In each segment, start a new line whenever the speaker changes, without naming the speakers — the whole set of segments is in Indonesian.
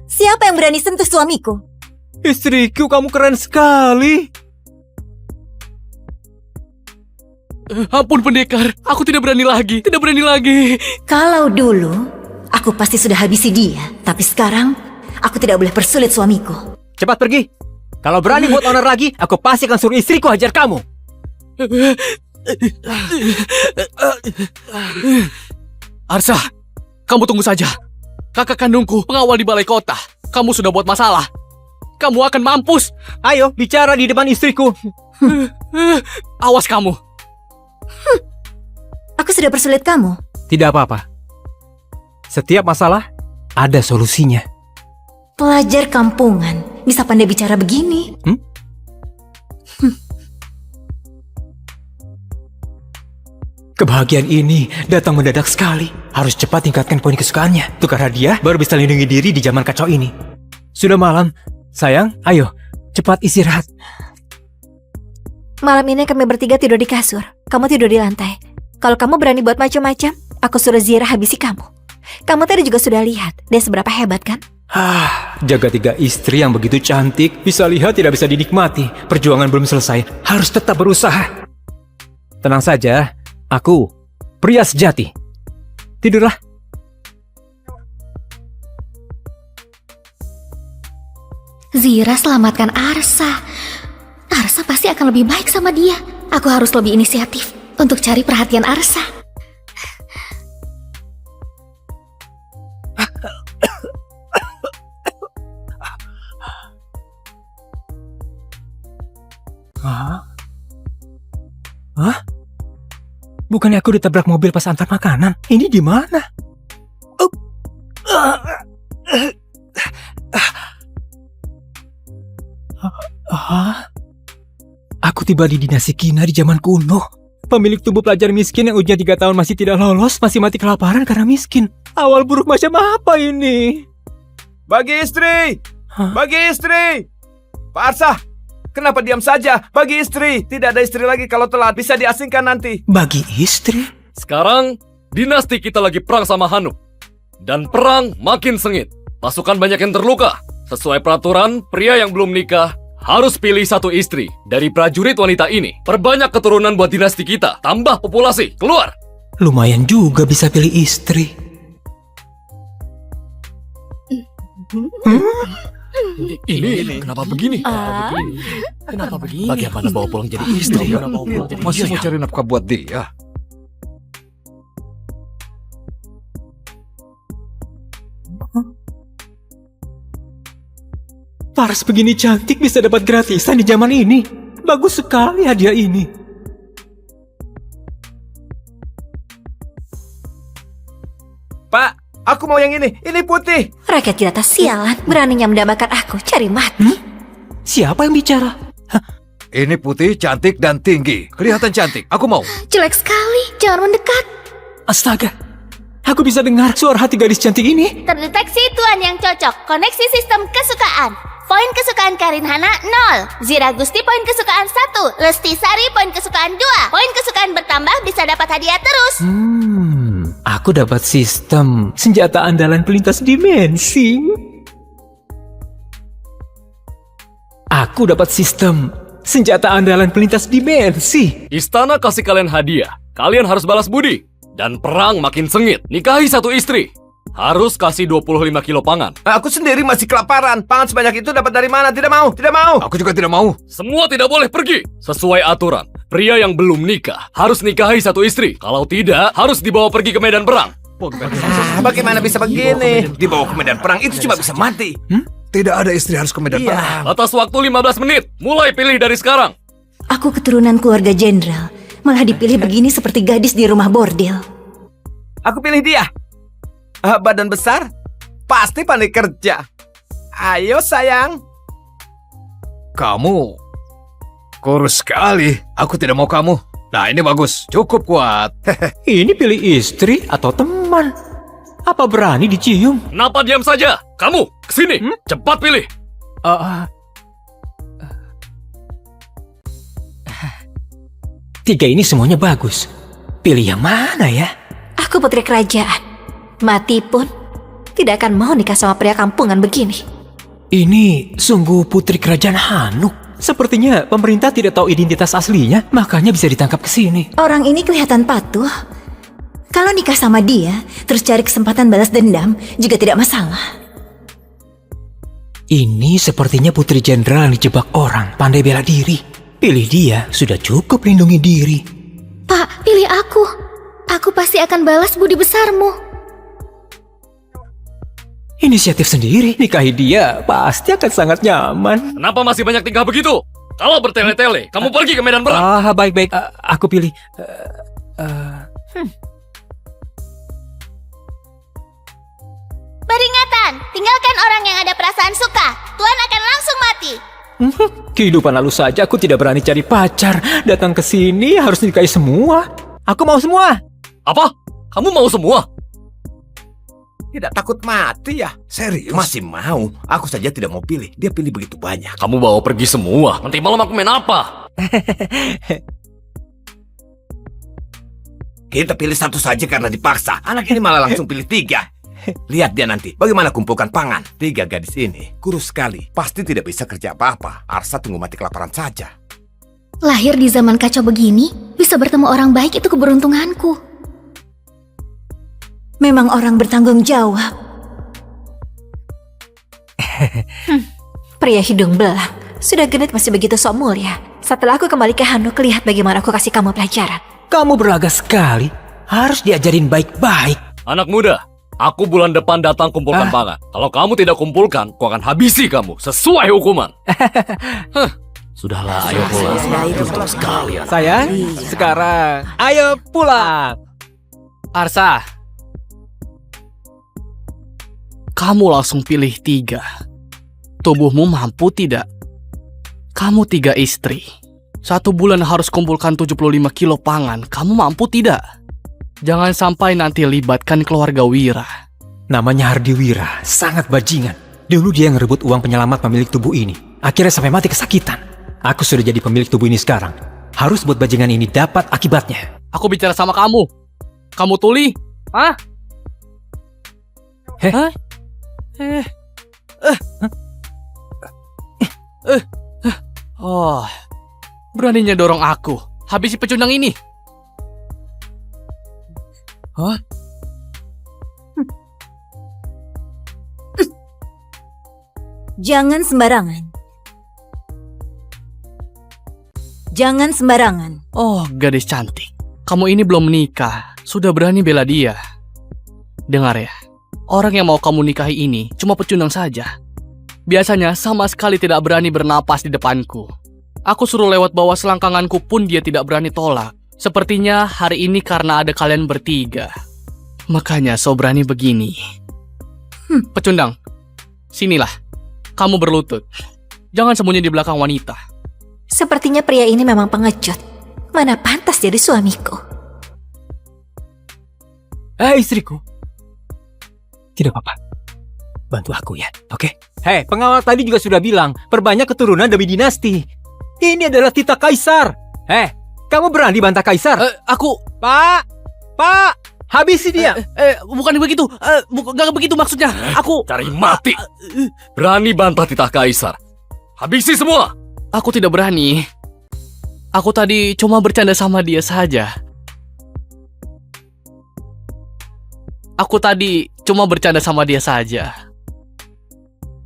Siapa yang berani sentuh suamiku?
Istriku, kamu keren sekali.
Ampun pendekar, aku tidak berani lagi. Tidak berani lagi.
Kalau dulu, aku pasti sudah habisi dia. Tapi sekarang, aku tidak boleh persulit suamiku.
Cepat pergi. Kalau berani buat honor lagi, aku pasti akan suruh istriku hajar kamu.
Arsa, kamu tunggu saja. Kakak kandungku, pengawal di balai kota. Kamu sudah buat masalah. Kamu akan mampus.
Ayo, bicara di depan istriku.
Awas kamu.
Aku sudah persulit kamu.
Tidak apa-apa. Setiap masalah, ada solusinya.
Pelajar kampungan, bisa pandai bicara begini.
Kebahagiaan ini datang mendadak sekali. Harus cepat tingkatkan poin kesukaannya. Tukar hadiah, baru bisa lindungi diri di zaman kacau ini. Sudah malam. Sayang, ayo, cepat istirahat.
Malam ini kami bertiga tidur di kasur. Kamu tidur di lantai. Kalau kamu berani buat macam-macam, aku suruh Zira habisi kamu. Kamu tadi juga sudah lihat, dia seberapa hebat kan?
Jaga 3 istri yang begitu cantik, bisa lihat tidak bisa dinikmati. Perjuangan belum selesai, harus tetap berusaha. Tenang saja, aku pria sejati. Tidurlah.
Zira selamatkan Arsa. Arsa pasti akan lebih baik sama dia. Aku harus lebih inisiatif untuk cari perhatian Arsa.
Hah? Bukannya aku ditabrak mobil pas antar makanan? Ini di mana? Aku tiba di dinasti Kina di zaman kuno. Pemilik tubuh pelajar miskin yang ujian 3 tahun masih tidak lolos, masih mati kelaparan karena miskin. Awal buruk macam apa ini?
Bagi istri! Bagi istri! Pak Arsa, kenapa diam saja? Bagi istri! Tidak ada istri lagi kalau telat, bisa diasingkan nanti.
Bagi istri?
Sekarang, dinasti kita lagi perang sama Hanuk. Dan perang makin sengit. Pasukan banyak yang terluka. Sesuai peraturan, pria yang belum nikah harus pilih 1 istri dari prajurit wanita ini. Perbanyak keturunan buat dinasti kita. Tambah populasi. Keluar!
Lumayan juga bisa pilih istri.
Ini kenapa begini? Kenapa begini? Bagaimana bawa pulang jadi istri?
Masih mau cari nafkah buat dia.
Paras begini cantik bisa dapat gratisan di zaman ini. Bagus sekali hadiah ini.
Pak, aku mau yang ini. Ini putih.
Rakyat jelata sialan, beraninya mendambakan aku, cari mati.
Siapa yang bicara?
Ini putih, cantik, dan tinggi. Kelihatan cantik. Aku mau.
Jelek sekali, jangan mendekat.
Astaga, aku bisa dengar suara hati gadis cantik ini.
Terdeteksi tuan yang cocok. Koneksi sistem kesukaan. Poin kesukaan Karin Hana 0. Zira Gusti poin kesukaan 1. Lesti Sari poin kesukaan 2. Poin kesukaan bertambah bisa dapat hadiah terus.
Aku dapat sistem senjata andalan pelintas dimensi. Aku dapat sistem senjata andalan pelintas dimensi.
Istana kasih kalian hadiah. Kalian harus balas budi. Dan perang makin sengit. Nikahi 1 istri. Harus kasih 25 kilo pangan.
Aku sendiri masih kelaparan. Pangan sebanyak itu dapat dari mana? Tidak mau, tidak mau. Aku juga tidak mau.
Semua tidak boleh pergi. Sesuai aturan, pria yang belum nikah harus nikahi 1 istri. Kalau tidak, harus dibawa pergi ke medan perang.
Bagaimana bisa begini? Dibawa ke medan perang itu cuma bisa mati. Tidak ada istri harus ke medan perang.
Batas waktu 15 menit. Mulai pilih dari sekarang.
Aku keturunan keluarga jenderal, malah dipilih begini seperti gadis di rumah bordil.
Aku pilih dia. Badan besar, pasti pandai kerja. Ayo sayang. Kamu kurus sekali. Aku tidak mau kamu. Nah ini bagus, cukup kuat.
Ini pilih istri atau teman? Apa berani dicium?
Kenapa diam saja? Kamu, kesini. Cepat pilih.
Tiga ini semuanya bagus. Pilih yang mana ya?
Aku putri kerajaan. Mati pun tidak akan mau nikah sama pria kampungan begini.
Ini sungguh putri kerajaan Hanuk. Sepertinya pemerintah tidak tahu identitas aslinya, makanya bisa ditangkap ke sini.
Orang ini kelihatan patuh. Kalau nikah sama dia, terus cari kesempatan balas dendam, juga tidak masalah.
Ini sepertinya putri jenderal yang dijebak orang, pandai bela diri. Pilih dia, sudah cukup lindungi diri.
Pak, pilih aku. Aku pasti akan balas budi besarmu.
Inisiatif sendiri, nikahi dia pasti akan sangat nyaman.
Kenapa masih banyak tingkah begitu? Kalau bertele-tele, kamu pergi ke medan perang.
Baik-baik, aku pilih.
Peringatan, tinggalkan orang yang ada perasaan suka. Tuan akan langsung mati.
Kehidupan lalu saja aku tidak berani cari pacar. Datang ke sini harus nikahi semua. Aku mau semua.
Apa? Kamu mau semua?
Tidak takut mati ya?
Serius?
Masih mau. Aku saja tidak mau pilih. Dia pilih begitu banyak.
Kamu bawa pergi semua. Nanti malam aku main apa?
Kita pilih satu saja karena dipaksa. Anak ini malah langsung pilih 3. Lihat dia nanti, bagaimana kumpulkan pangan. 3 gadis ini, kurus sekali. Pasti tidak bisa kerja apa-apa. Arsa tunggu mati kelaparan saja.
Lahir di zaman kacau begini, bisa bertemu orang baik itu keberuntunganku.
Memang orang bertanggung jawab.
Pria hidung belang. Sudah genit masih begitu sok mulia. Setelah aku kembali ke Hanuk, lihat bagaimana aku kasih kamu pelajaran.
Kamu berlaga sekali. Harus diajarin baik-baik.
Anak muda, aku bulan depan datang kumpulkan pangan. Kalau kamu tidak kumpulkan, aku akan habisi kamu sesuai hukuman. Sudahlah, ayo pulang. Untung sekali.
Sayang, sekarang ayo pulang.
Arsa, kamu langsung pilih 3. Tubuhmu mampu tidak? Kamu 3 istri. 1 bulan harus kumpulkan 75 kilo pangan. Kamu mampu tidak? Jangan sampai nanti libatkan keluarga Wira.
Namanya Hardi Wira, sangat bajingan. Dulu dia ngerebut uang penyelamat pemilik tubuh ini. Akhirnya sampai mati kesakitan. Aku sudah jadi pemilik tubuh ini sekarang. Harus buat bajingan ini dapat akibatnya.
Aku bicara sama kamu. Kamu tuli? Hah?
Heh?
Hah? Oh, beraninya dorong aku. Habisi pecundang ini. Hah?
Jangan sembarangan. Jangan sembarangan.
Oh, gadis cantik. Kamu ini belum menikah, sudah berani bela dia. Dengar ya, orang yang mau kamu nikahi ini cuma pecundang saja. Biasanya sama sekali tidak berani bernapas di depanku. Aku suruh lewat bawah selangkanganku pun dia tidak berani tolak. Sepertinya hari ini karena ada kalian bertiga. Makanya so berani begini. Pecundang, sinilah. Kamu berlutut. Jangan sembunyi di belakang wanita.
Sepertinya pria ini memang pengecut. Mana pantas jadi suamiku.
Istriku. Tidak apa-apa. Bantu aku ya, oke? Hei, pengawal tadi juga sudah bilang, perbanyak keturunan demi dinasti. Ini adalah titah kaisar. Hei, kamu berani bantah kaisar?
Aku...
Pak! Habisi dia!
Bukan begitu. Gak begitu maksudnya. Aku...
Cari mati. Berani bantah titah kaisar. Habisi semua.
Aku tidak berani. Aku tadi cuma bercanda sama dia saja.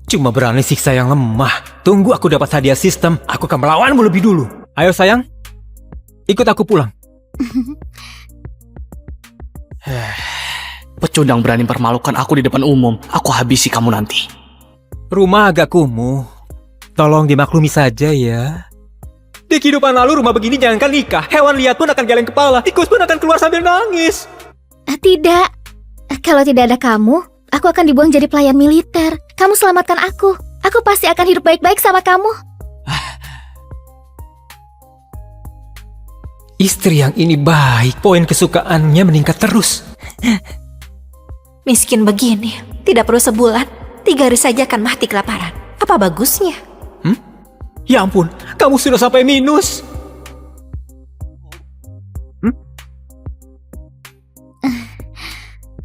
Cuma berani siksa yang lemah. Tunggu aku dapat hadiah sistem, aku akan melawanmu lebih dulu. Ayo sayang, ikut aku pulang.
Pecundang berani mempermalukan aku di depan umum. Aku habisi kamu nanti.
Rumah agak kumuh. Tolong dimaklumi saja ya. Di kehidupan lalu rumah begini jangankan nikah, hewan liar pun akan geleng kepala, tikus pun akan keluar sambil nangis.
Tidak. Kalau tidak ada kamu, aku akan dibuang jadi pelayan militer. Kamu selamatkan aku. Aku pasti akan hidup baik-baik sama kamu.
Istri yang ini baik, poin kesukaannya meningkat terus.
Miskin begini, tidak perlu sebulan, 3 hari saja akan mati kelaparan. Apa bagusnya?
Ya ampun, kamu sudah sampai minus.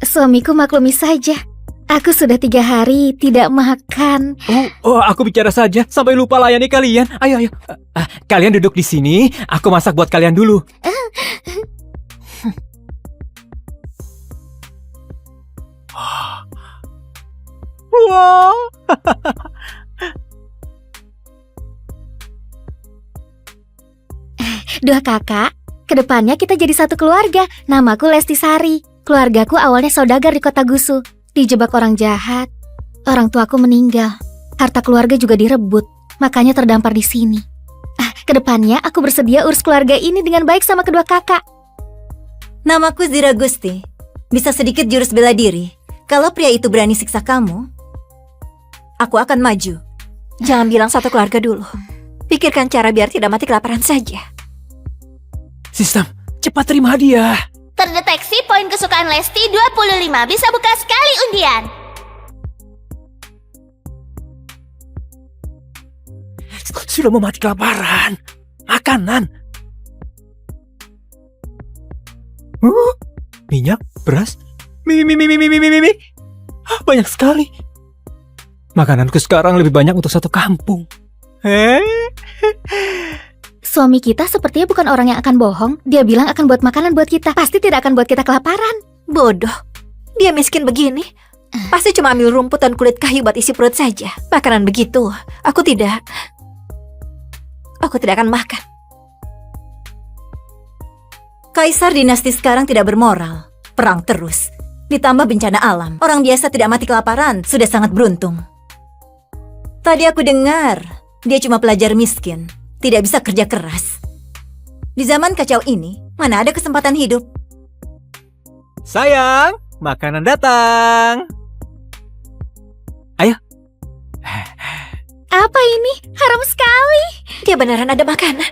Suamiku maklumi saja. Aku sudah 3 hari tidak makan.
Oh, aku bicara saja sampai lupa layani kalian. Ayo. Kalian duduk di sini, aku masak buat kalian dulu. Wow.
Dua kakak, kedepannya kita jadi satu keluarga. Namaku Lesti Sari. Keluargaku awalnya saudagar di kota Gusu. Dijebak orang jahat. Orang tuaku meninggal. Harta keluarga juga direbut. Makanya terdampar di sini. Kedepannya aku bersedia urus keluarga ini dengan baik sama kedua kakak.
Namaku Zira Gusti. Bisa sedikit jurus bela diri. Kalau pria itu berani siksa kamu, aku akan maju.
Jangan bilang satu keluarga dulu. Pikirkan cara biar tidak mati kelaparan saja.
Sistem, cepat terima hadiah.
Terdeteksi poin kesukaan Lesti 25. Bisa buka sekali undian.
Sudah mau mati kelaparan. Makanan. Minyak, beras, mie. Banyak sekali. Makananku sekarang lebih banyak untuk satu kampung.
Suami kita sepertinya bukan orang yang akan bohong. Dia bilang akan buat makanan buat kita. Pasti tidak akan buat kita kelaparan.
Bodoh. Dia miskin begini. Pasti cuma ambil rumput dan kulit kayu buat isi perut saja. Makanan begitu, aku tidak akan makan.
Kaisar dinasti sekarang tidak bermoral. Perang terus. Ditambah bencana alam. Orang biasa tidak mati kelaparan sudah sangat beruntung. Tadi aku dengar, dia cuma pelajar miskin. Tidak bisa kerja keras. Di zaman kacau ini, mana ada kesempatan hidup?
Sayang, makanan datang. Ayo.
Apa ini? Harum sekali.
Dia beneran ada makanan.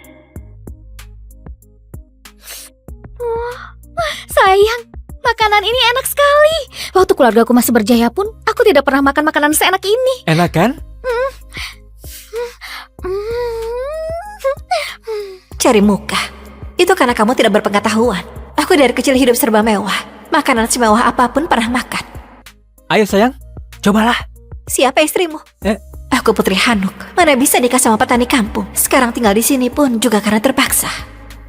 Sayang, makanan ini enak sekali. Waktu keluargaku masih berjaya pun, aku tidak pernah makan makanan seenak ini.
Enak kan?
Cari muka. Itu karena kamu tidak berpengetahuan. Aku dari kecil hidup serba mewah. Makanan semewah apapun pernah makan.
Ayo sayang, cobalah.
Siapa istrimu? Aku Putri Hanuk. Mana bisa nikah sama petani kampung. Sekarang tinggal di sini pun juga karena terpaksa.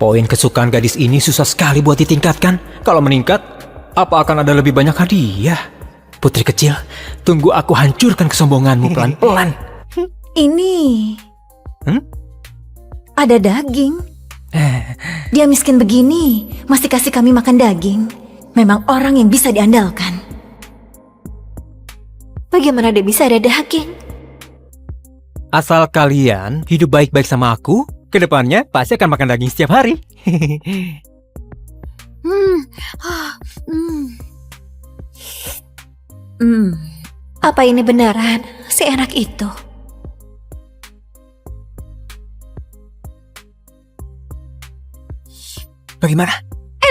Poin kesukaan gadis ini susah sekali buat ditingkatkan. Kalau meningkat, apa akan ada lebih banyak hadiah? Putri kecil, tunggu aku hancurkan kesombonganmu pelan-pelan.
Ini... Ada daging. Dia miskin begini, masih kasih kami makan daging. Memang orang yang bisa diandalkan.
Bagaimana dia bisa ada daging?
Asal kalian hidup baik-baik sama aku, kedepannya pasti akan makan daging setiap hari.
Apa ini beneran seenak itu?
Bagaimana?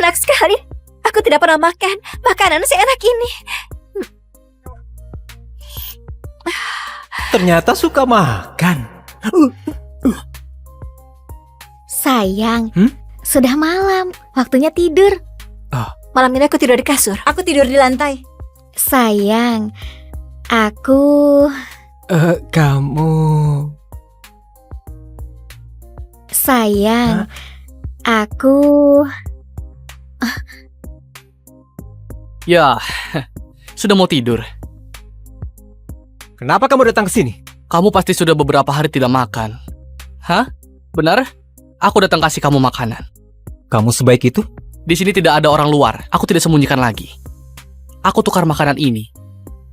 Enak sekali. Aku tidak pernah makan makanan seenak ini.
Ternyata suka makan.
Sayang, sudah malam. Waktunya tidur.
Malam ini aku tidur di kasur.
Aku tidur di lantai.
Sayang, aku...
Kamu...
Sayang, aku...
Ya, sudah mau tidur.
Kenapa kamu datang ke sini?
Kamu pasti sudah beberapa hari tidak makan. Hah? Benar? Aku datang kasih kamu makanan.
Kamu sebaik itu?
Di sini tidak ada orang luar. Aku tidak sembunyikan lagi. Aku tukar makanan ini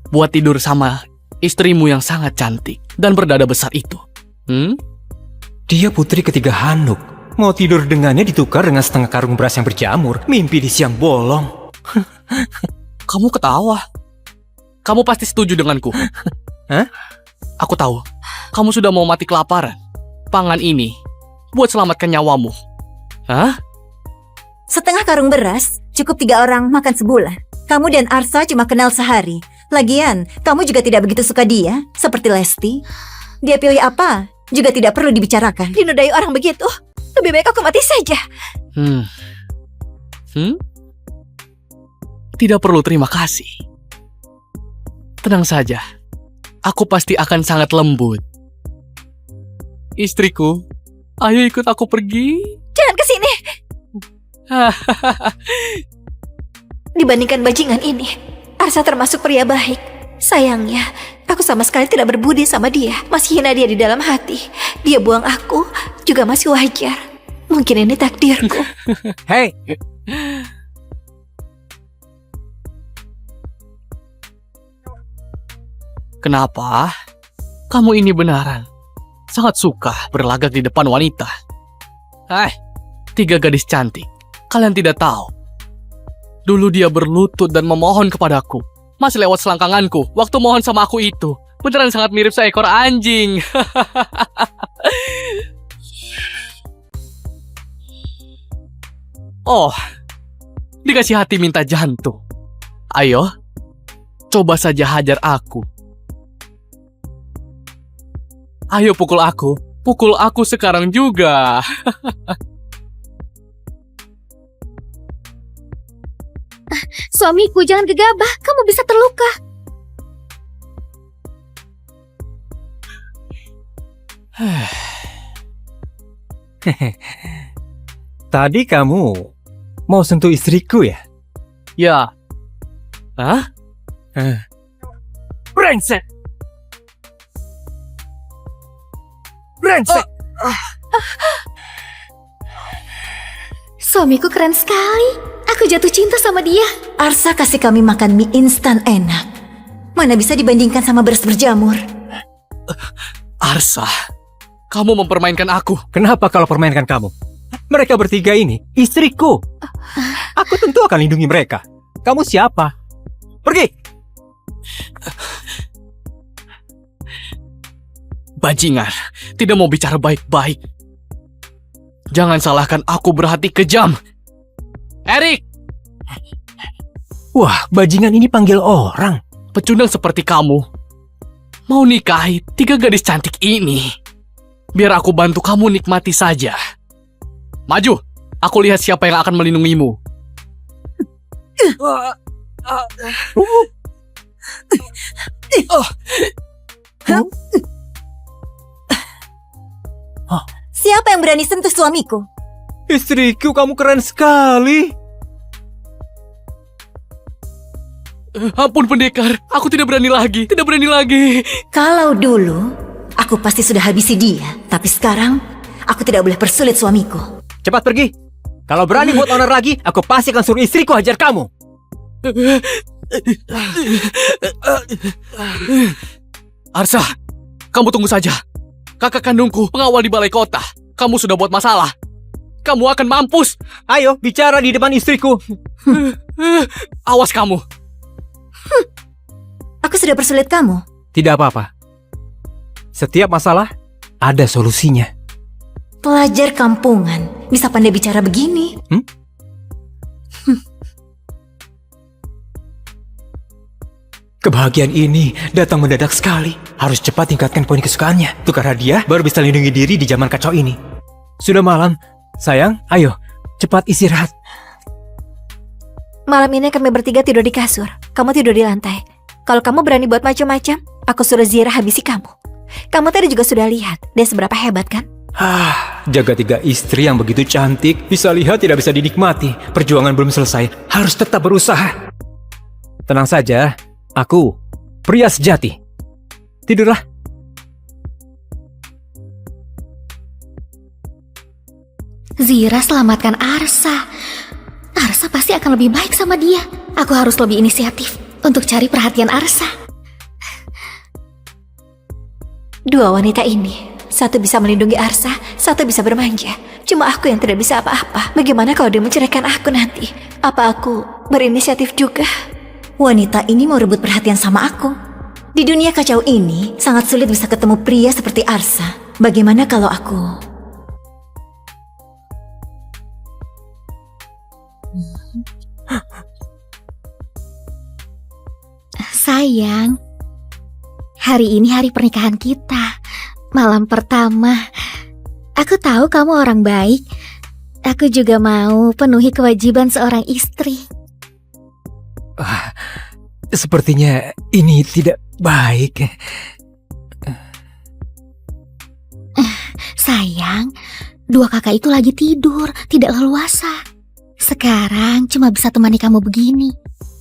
buat tidur sama istrimu yang sangat cantik dan berdada besar itu.
Dia putri ketiga Hanuk. Mau tidur dengannya ditukar dengan setengah karung beras yang berjamur. Mimpi di siang bolong.
Kamu ketawa. Kamu pasti setuju denganku.
Hah?
Aku tahu. Kamu sudah mau mati kelaparan. Pangan ini buat selamatkan nyawamu. Hah?
Setengah karung beras cukup 3 orang makan sebulan. Kamu dan Arsa cuma kenal sehari. Lagian, kamu juga tidak begitu suka dia, seperti Lesti. Dia pilih apa juga tidak perlu dibicarakan.
Dinodai orang begitu. Lebih baik aku mati saja.
Tidak perlu terima kasih. Tenang saja, aku pasti akan sangat lembut. Istriku, ayo ikut aku pergi.
Jangan ke sini. Dibandingkan bajingan ini, Arsa termasuk pria baik. Sayangnya, aku sama sekali tidak berbudi sama dia. Masih hina dia di dalam hati. Dia buang aku, juga masih wajar. Mungkin ini takdirku.
Hei,
Kenapa? Kamu ini benaran sangat suka berlagak di depan wanita. Tiga gadis cantik. Kalian tidak tahu. Dulu dia berlutut dan memohon kepadaku. Masih lewat selangkanganku. Waktu mohon sama aku itu, beneran sangat mirip seekor anjing. Oh, dikasih hati minta jantung. Ayo, coba saja hajar aku. Ayo pukul aku sekarang juga.
Suamiku, jangan gegabah, kamu bisa terluka.
tadi kamu mau sentuh istriku ya?
Ya. Hah?
Brengsek! Brengsek!
Suamiku keren sekali. Aku jatuh cinta sama dia.
Arsa kasih kami makan mie instan enak. Mana bisa dibandingkan sama beras berjamur.
Arsa, kamu mempermainkan aku.
Kenapa kalau permainkan kamu? Mereka bertiga ini istriku. Aku tentu akan lindungi mereka. Kamu siapa? Pergi!
Bajingan, tidak mau bicara baik-baik. Jangan salahkan aku berhati kejam. Erik!
Wah, bajingan ini panggil orang.
Pecundang seperti kamu mau nikahi tiga gadis cantik ini. Biar aku bantu kamu nikmati saja. Maju, aku lihat siapa yang akan melindungimu.
Siapa yang berani sentuh suamiku?
Istriku, kamu keren sekali.
Ampun pendekar, aku tidak berani lagi.
Kalau dulu, aku pasti sudah habisi dia. Tapi sekarang, aku tidak boleh persulit suamiku.
Cepat pergi. Kalau berani buat honor lagi, aku pasti akan suruh istriku hajar kamu.
Arsa, kamu tunggu saja. Kakak kandungku pengawal di balai kota. Kamu sudah buat masalah. Kamu akan mampus.
Ayo, bicara di depan istriku.
Awas kamu.
Aku sudah persulit kamu.
Tidak apa-apa. Setiap masalah, ada solusinya.
Pelajar kampungan, bisa pandai bicara begini.
Kebahagiaan ini datang mendadak sekali. Harus cepat tingkatkan poin kesukaannya. Tukar hadiah baru bisa lindungi diri di zaman kacau ini. Sudah malam. Sayang, ayo. Cepat istirahat.
Malam ini kami bertiga tidur di kasur. Kamu tidur di lantai. Kalau kamu berani buat macam-macam, aku suruh Zira habisi kamu. Kamu tadi juga sudah lihat dia seberapa hebat kan?
Jaga tiga istri yang begitu cantik. Bisa lihat tidak bisa dinikmati. Perjuangan belum selesai. Harus tetap berusaha. Tenang saja. Aku pria sejati. Tidurlah.
Zira selamatkan Arsa. Arsa pasti akan lebih baik sama dia. Aku harus lebih inisiatif untuk cari perhatian Arsa.
Dua wanita ini, satu bisa melindungi Arsa, satu bisa bermanja. Cuma aku yang tidak bisa apa-apa. Bagaimana kalau dia menceraikan aku nanti? Apa aku berinisiatif juga?
Wanita ini mau rebut perhatian sama aku. Di dunia kacau ini, sangat sulit bisa ketemu pria seperti Arsa. Bagaimana kalau aku...
Sayang, hari ini hari pernikahan kita. Malam pertama. Aku tahu kamu orang baik. Aku juga mau penuhi kewajiban seorang istri.
Sepertinya ini tidak baik.
Sayang, dua kakak itu lagi tidur, tidak leluasa. Sekarang cuma bisa temani kamu begini.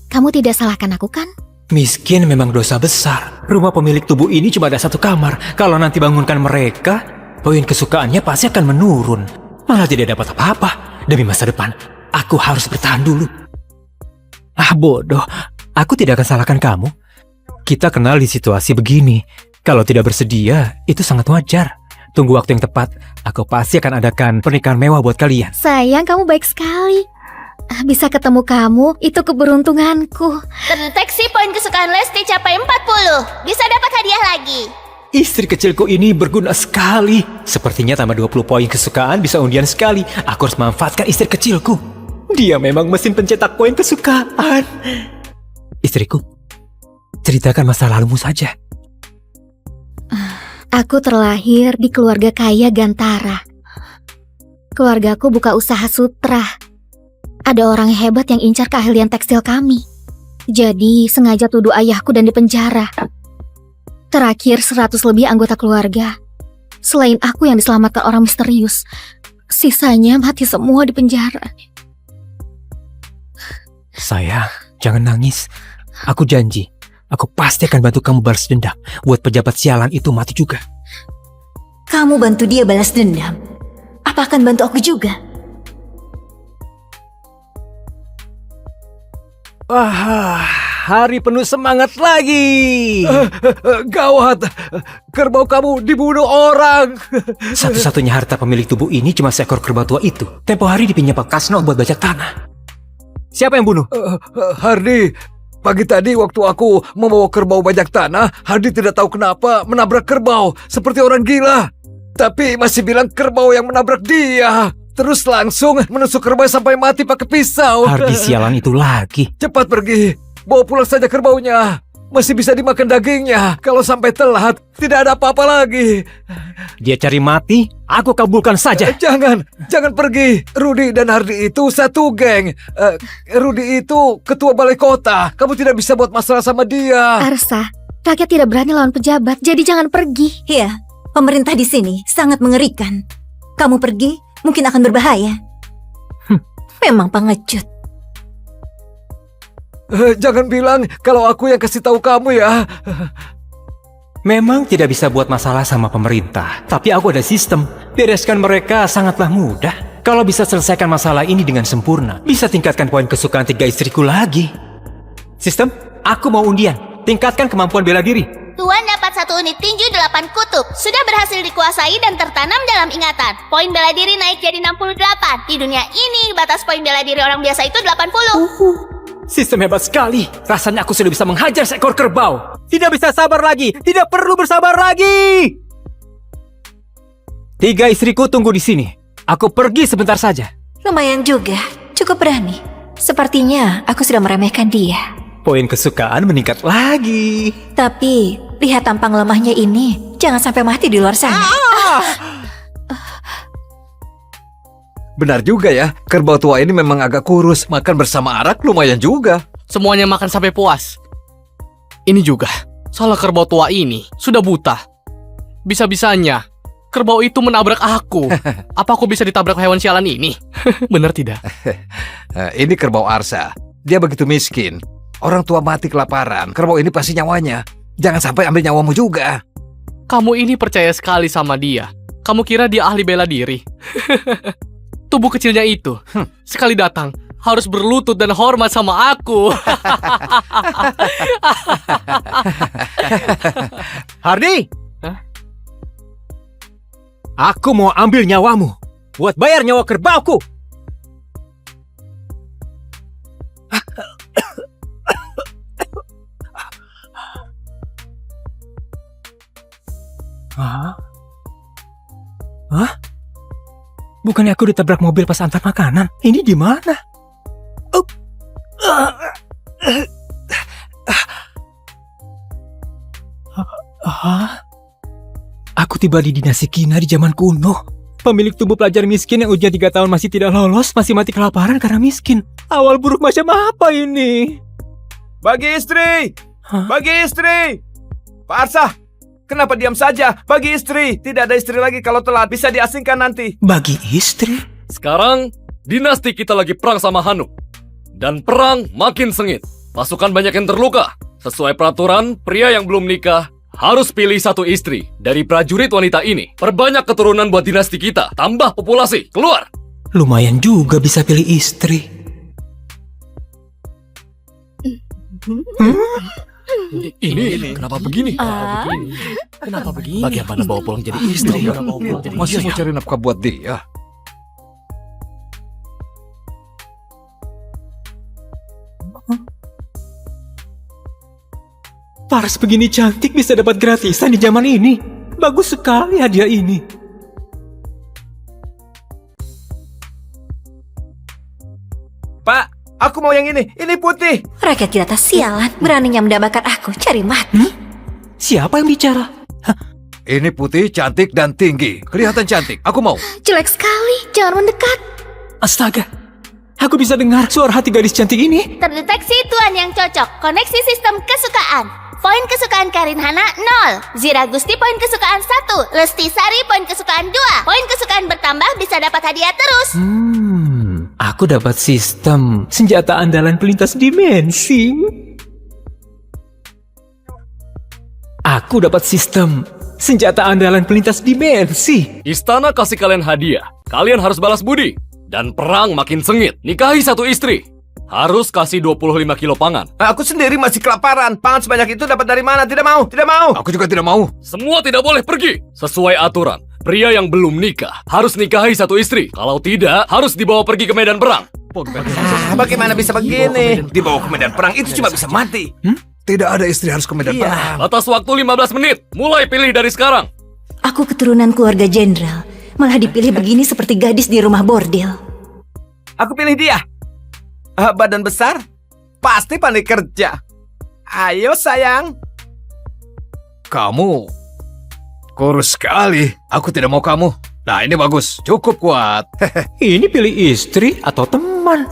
Kamu tidak salahkan aku kan?
Miskin memang dosa besar. Rumah pemilik tubuh ini cuma ada satu kamar. Kalau nanti bangunkan mereka, poin kesukaannya pasti akan menurun. Malah tidak dapat apa-apa. Demi masa depan, aku harus bertahan dulu. Bodoh. Aku tidak akan salahkan kamu. Kita kenal di situasi begini. Kalau tidak bersedia, itu sangat wajar. Tunggu waktu yang tepat. Aku pasti akan adakan pernikahan mewah buat kalian.
Sayang, kamu baik sekali. Bisa ketemu kamu, itu keberuntunganku.
Terdeteksi poin kesukaan Lesti capai 40. Bisa dapat hadiah lagi.
Istri kecilku ini berguna sekali. Sepertinya tambah 20 poin kesukaan bisa undian sekali. Aku harus manfaatkan istri kecilku. Dia memang mesin pencetak poin kesukaan. Istriku, ceritakan masa lalumu saja.
Aku terlahir di keluarga kaya Gantara. Keluargaku buka usaha sutra. Ada orang hebat yang incar keahlian tekstil kami. Jadi sengaja tuduh ayahku dan dipenjara. Terakhir 100 lebih anggota keluarga. Selain aku yang diselamatkan orang misterius, sisanya mati semua di penjara.
Sayang, jangan nangis. Aku janji, aku pasti akan bantu kamu balas dendam. Buat pejabat sialan itu mati juga.
Kamu bantu dia balas dendam. Apa akan bantu aku juga?
Wah, hari penuh semangat lagi.
Gawat, kerbau kamu dibunuh orang.
Satu-satunya harta pemilik tubuh ini cuma seekor kerbau tua itu. Tempo hari dipinjam Pak Kasno buat bajak tanah. Siapa yang bunuh?
Hardi, pagi tadi waktu aku membawa kerbau bajak tanah, Hardi tidak tahu kenapa menabrak kerbau seperti orang gila. Tapi masih bilang kerbau yang menabrak dia. Terus langsung menusuk kerbau sampai mati pakai pisau.
Hardi sialan itu lagi.
Cepat pergi, bawa pulang saja kerbaunya. Masih bisa dimakan dagingnya. Kalau sampai telat, tidak ada apa-apa lagi.
Dia cari mati, aku kabulkan saja.
Jangan pergi. Rudi dan Hardi itu satu geng. Rudi itu ketua balai kota. Kamu tidak bisa buat masalah sama dia.
Arsa, rakyat tidak berani lawan pejabat, jadi jangan pergi.
Iya, pemerintah di sini sangat mengerikan. Kamu pergi, mungkin akan berbahaya.
Memang pengecut.
Jangan bilang kalau aku yang kasih tahu kamu ya.
Memang tidak bisa buat masalah sama pemerintah, tapi aku ada sistem. Bereskan mereka sangatlah mudah. Kalau bisa selesaikan masalah ini dengan sempurna, bisa tingkatkan poin kesukaan 3 istriku lagi. Sistem, aku mau undian. Tingkatkan kemampuan bela diri.
Tuan dapat 1 unit tinju 8 kutub. Sudah berhasil dikuasai dan tertanam dalam ingatan. Poin bela diri naik jadi 68. Di dunia ini, batas poin bela diri orang biasa itu 80.
Sistem hebat sekali. Rasanya aku sudah bisa menghajar seekor kerbau. Tidak bisa sabar lagi. Tidak perlu bersabar lagi. 3 istriku tunggu di sini. Aku pergi sebentar saja.
Lumayan juga, cukup berani. Sepertinya aku sudah meremehkan dia.
Poin kesukaan meningkat lagi.
Tapi, lihat tampang lemahnya ini. Jangan sampai mati di luar sana.
Benar juga ya, kerbau tua ini memang agak kurus. Makan bersama arak lumayan juga.
Semuanya makan sampai puas. Ini juga, salah kerbau tua ini sudah buta. Bisa-bisanya, kerbau itu menabrak aku. Apa aku bisa ditabrak hewan sialan ini? Benar tidak?
Ini kerbau Arsa. Dia begitu miskin. Orang tua mati kelaparan. Kerbau ini pasti nyawanya. Jangan sampai ambil nyawamu juga.
Kamu ini percaya sekali sama dia. Kamu kira dia ahli bela diri? Tubuh kecilnya itu, sekali datang, harus berlutut dan hormat sama aku.
Hardi!
Hah?
Aku mau ambil nyawamu. Buat bayar nyawa kerbauku. Hah? Hah? Bukannya aku ditabrak mobil pas antar makanan? Ini di mana? Aku tiba di dinasti Kina di zaman kuno. Pemilik tubuh pelajar miskin yang ujian 3 tahun masih tidak lolos, masih mati kelaparan karena miskin. Awal buruk macam apa ini?
Bagi istri!
Hah?
Bagi istri! Pak Arsa, kenapa diam saja? Bagi istri! Tidak ada istri lagi kalau telat, bisa diasingkan nanti.
Bagi istri?
Sekarang, dinasti kita lagi perang sama Hanuk. Dan perang makin sengit. Pasukan banyak yang terluka. Sesuai peraturan, pria yang belum nikah harus pilih satu istri dari prajurit wanita ini. Perbanyak keturunan buat dinasti kita. Tambah populasi. Keluar!
Lumayan juga bisa pilih istri.
Ini kenapa begini? Kenapa begini? Bagaimana bawa pulang jadi istri?
Masih mau cari nafkah buat dia.
Paras begini cantik bisa dapat gratisan di zaman ini. Bagus sekali hadiah ini.
Pak, aku mau yang ini. Ini putih.
Rakyat jelata sialan, beraninya mendambakan aku, cari mati.
Siapa yang bicara?
Ini putih, cantik, dan tinggi. Kelihatan cantik. Aku mau.
Jelek sekali, jangan mendekat.
Astaga, aku bisa dengar suara hati gadis cantik ini.
Terdeteksi tuan yang cocok. Koneksi sistem kesukaan. Poin kesukaan Karin Hana 0. Zira Gusti poin kesukaan 1. Lesti Sari poin kesukaan 2. Poin kesukaan bertambah bisa dapat hadiah terus.
Aku dapat sistem senjata andalan pelintas dimensi. Aku dapat sistem senjata andalan pelintas dimensi.
Istana kasih kalian hadiah. Kalian harus balas budi. Dan perang makin sengit. Nikahi satu istri. Harus kasih 25 kilo pangan.
Aku sendiri masih kelaparan. Pangan sebanyak itu dapat dari mana? Tidak mau, tidak mau.
Aku juga tidak mau.
Semua tidak boleh pergi. Sesuai aturan, pria yang belum nikah harus nikahi satu istri. Kalau tidak, harus dibawa pergi ke medan perang.
Bagaimana bisa begini? Dibawa ke medan perang itu cuma bisa mati.
Tidak ada istri harus ke medan perang.
Batas waktu 15 menit. Mulai pilih dari sekarang.
Aku keturunan keluarga jenderal, malah dipilih begini seperti gadis di rumah bordil.
Aku pilih dia. Badan besar, pasti pandai kerja. Ayo sayang.
Kamu kurus sekali. Aku tidak mau kamu. Nah, ini bagus. Cukup kuat.
Ini pilih istri atau teman?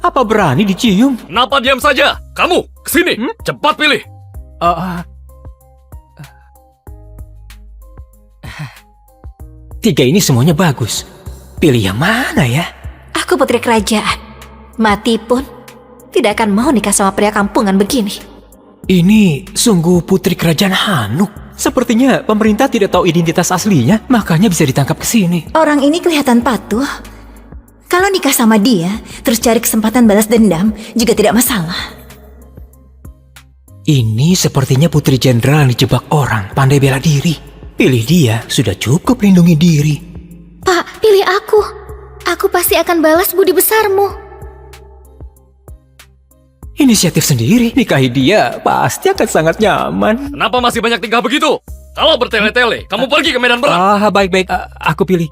Apa berani dicium?
Kenapa diam saja? Kamu, kesini. Cepat pilih.
Tiga ini semuanya bagus. Pilih yang mana ya?
Aku putri kerajaan. Mati pun tidak akan mau nikah sama pria kampungan begini.
Ini sungguh putri kerajaan Hanuk. Sepertinya pemerintah tidak tahu identitas aslinya, makanya bisa ditangkap ke sini.
Orang ini kelihatan patuh. Kalau nikah sama dia, terus cari kesempatan balas dendam, juga tidak masalah.
Ini sepertinya putri jenderal yang dijebak orang, pandai bela diri. Pilih dia, sudah cukup lindungi diri.
Pak, pilih aku. Aku pasti akan balas budi besarmu.
Inisiatif sendiri, nikahi dia pasti akan sangat nyaman.
Kenapa masih banyak tingkah begitu? Kalau bertele-tele, kamu pergi ke medan perang.
Baik-baik, aku pilih.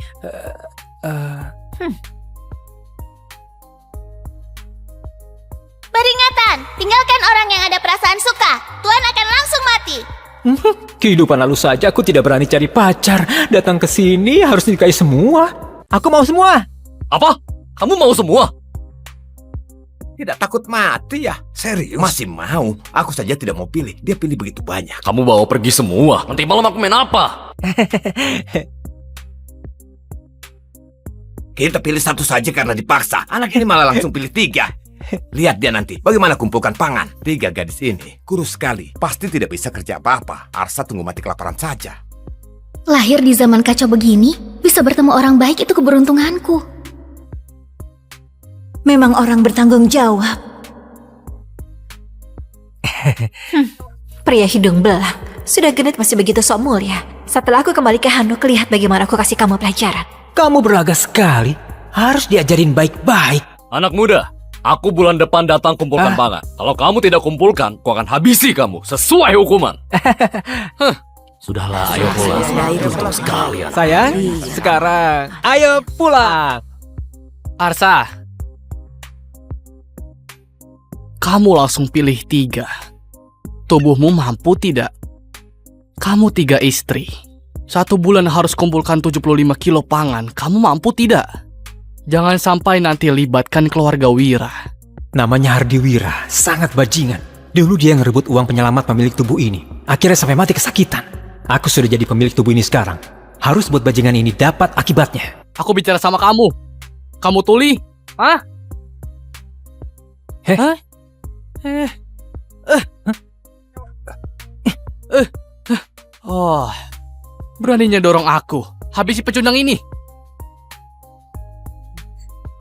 Peringatan, tinggalkan orang yang ada perasaan suka. Tuan akan langsung mati.
Kehidupan lalu saja aku tidak berani cari pacar. Datang ke sini harus nikahi semua. Aku mau semua.
Apa? Kamu mau semua?
Tidak takut mati ya?
Serius?
Masih mau. Aku saja tidak mau pilih. Dia pilih begitu banyak.
Kamu bawa pergi semua. Nanti malam aku main apa?
Kita pilih satu saja karena dipaksa. Anak ini malah langsung pilih 3. Lihat dia nanti. Bagaimana kumpulkan pangan. 3 gadis ini. Kurus sekali. Pasti tidak bisa kerja apa-apa. Arsa tunggu mati kelaparan saja.
Lahir di zaman kacau begini, bisa bertemu orang baik itu keberuntunganku.
Memang orang bertanggung jawab.
Pria hidung belang. Sudah genit masih begitu sok mulia. Setelah aku kembali ke Hanuk, lihat bagaimana aku kasih kamu pelajaran.
Kamu berlaga sekali. Harus diajarin baik-baik.
Anak muda, aku bulan depan datang kumpulkan pangan. Kalau kamu tidak kumpulkan, aku akan habisi kamu sesuai hukuman. Sudahlah, ayo pulang. Untung sekali.
Sayang, sekarang ayo pulang.
Arsa, kamu langsung pilih 3. Tubuhmu mampu tidak? Kamu 3 istri. 1 bulan harus kumpulkan 75 kilo pangan. Kamu mampu tidak? Jangan sampai nanti libatkan keluarga Wira.
Namanya Hardi Wira, sangat bajingan. Dulu dia ngerebut uang penyelamat pemilik tubuh ini. Akhirnya sampai mati kesakitan. Aku sudah jadi pemilik tubuh ini sekarang. Harus buat bajingan ini dapat akibatnya.
Aku bicara sama kamu. Kamu tuli? Hah?
Heh?
Hah? Oh, beraninya dorong aku. Habisi pecundang ini.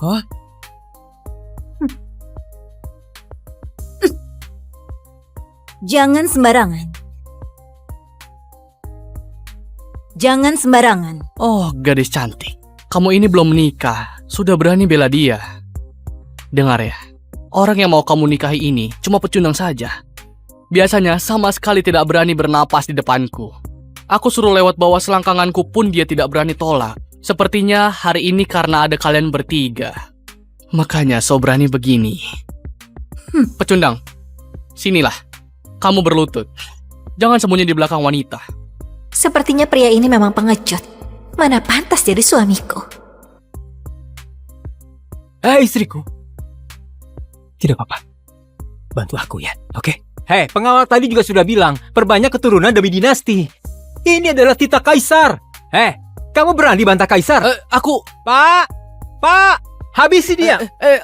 Hah?
Jangan sembarangan. Jangan sembarangan.
Oh, gadis cantik. Kamu ini belum menikah, sudah berani bela dia. Dengar ya, orang yang mau kamu nikahi ini cuma pecundang saja. Biasanya sama sekali tidak berani bernapas di depanku. Aku suruh lewat bawah selangkanganku pun dia tidak berani tolak. Sepertinya hari ini karena ada kalian bertiga. Makanya so berani begini. Pecundang, sinilah. Kamu berlutut. Jangan sembunyi di belakang wanita.
Sepertinya pria ini memang pengecut. Mana pantas jadi suamiku.
Istriku. Tidak apa-apa. Bantu aku ya, oke? Hei, pengawal tadi juga sudah bilang, perbanyak keturunan demi dinasti. Ini adalah titah kaisar. Hei, kamu berani bantah kaisar?
Aku...
Pak, habisi dia.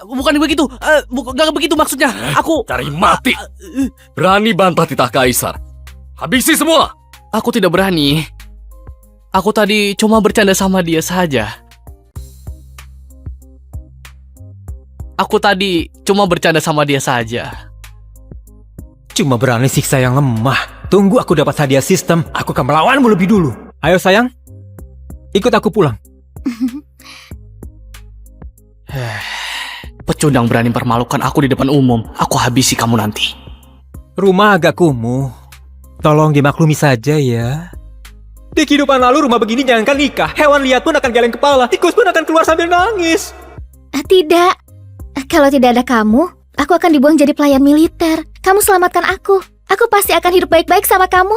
Bukan begitu. Gak begitu maksudnya. Aku...
Cari mati. Berani bantah titah kaisar. Habisi semua.
Aku tidak berani. Aku tadi cuma bercanda sama dia saja.
Cuma berani siksa yang lemah. Tunggu aku dapat hadiah sistem, aku akan melawanmu lebih dulu. Ayo sayang, ikut aku pulang.
Pecundang berani mempermalukan aku di depan umum. Aku habisi kamu nanti.
Rumah agak kumuh. Tolong dimaklumi saja ya. Di kehidupan lalu rumah begini jangankan nikah, hewan liar pun akan geleng kepala, tikus pun akan keluar sambil nangis.
Tidak. Kalau tidak ada kamu, aku akan dibuang jadi pelayan militer. Kamu selamatkan aku. Aku pasti akan hidup baik-baik sama kamu.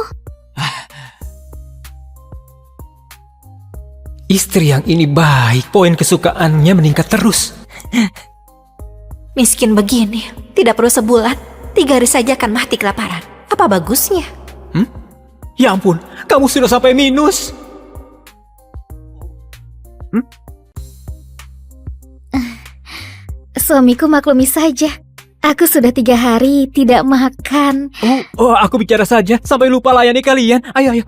Istri yang ini baik, poin kesukaannya meningkat terus.
Miskin begini, tidak perlu sebulan, 3 hari saja akan mati kelaparan. Apa bagusnya?
Ya ampun, kamu sudah sampai minus.
Suamiku maklumi saja. Aku sudah 3 hari tidak makan.
Oh, aku bicara saja sampai lupa layani kalian. Ayo.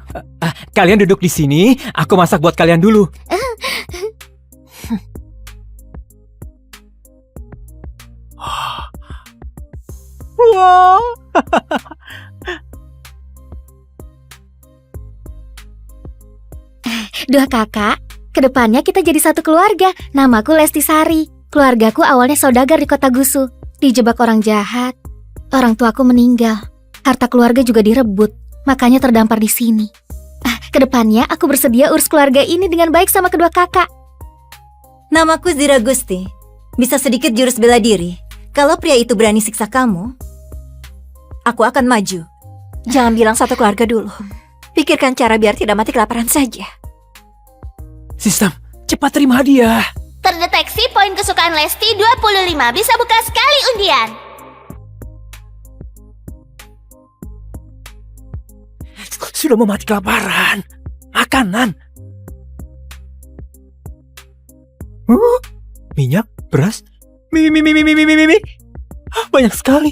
Kalian duduk di sini, aku masak buat kalian dulu. Wow.
Dua kakak, kedepannya kita jadi satu keluarga. Namaku Lesti Sari. Keluargaku awalnya saudagar di Kota Gusu. Dijebak orang jahat. Orang tuaku meninggal. Harta keluarga juga direbut. Makanya terdampar di sini. Kedepannya aku bersedia urus keluarga ini dengan baik sama kedua kakak.
Namaku Zira Gusti. Bisa sedikit jurus bela diri. Kalau pria itu berani siksa kamu, aku akan maju.
Jangan bilang satu keluarga dulu. Pikirkan cara biar tidak mati kelaparan saja.
Sistem, cepat terima hadiah.
Terdeteksi poin kesukaan Lesti 25. Bisa buka sekali undian.
Sudah mau mati kelaparan. Makanan. Minyak, beras, mie. Banyak sekali.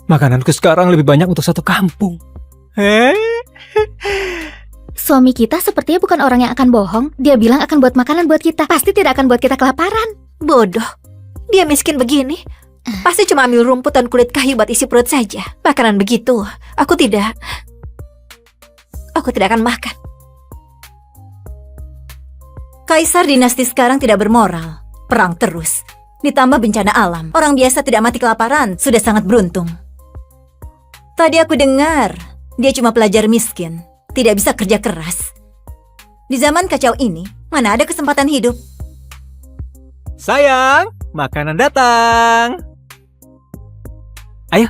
Makananku sekarang lebih banyak untuk satu kampung.
Suami kita sepertinya bukan orang yang akan bohong. Dia bilang akan buat makanan buat kita. Pasti tidak akan buat kita kelaparan.
Bodoh. Dia miskin begini. Pasti cuma ambil rumput dan kulit kayu buat isi perut saja. Makanan begitu, aku tidak akan makan.
Kaisar dinasti sekarang tidak bermoral. Perang terus. Ditambah bencana alam. Orang biasa tidak mati kelaparan sudah sangat beruntung. Tadi aku dengar dia cuma pelajar miskin. Tidak bisa kerja keras. Di zaman kacau ini, mana ada kesempatan hidup?
Sayang, makanan datang. Ayo.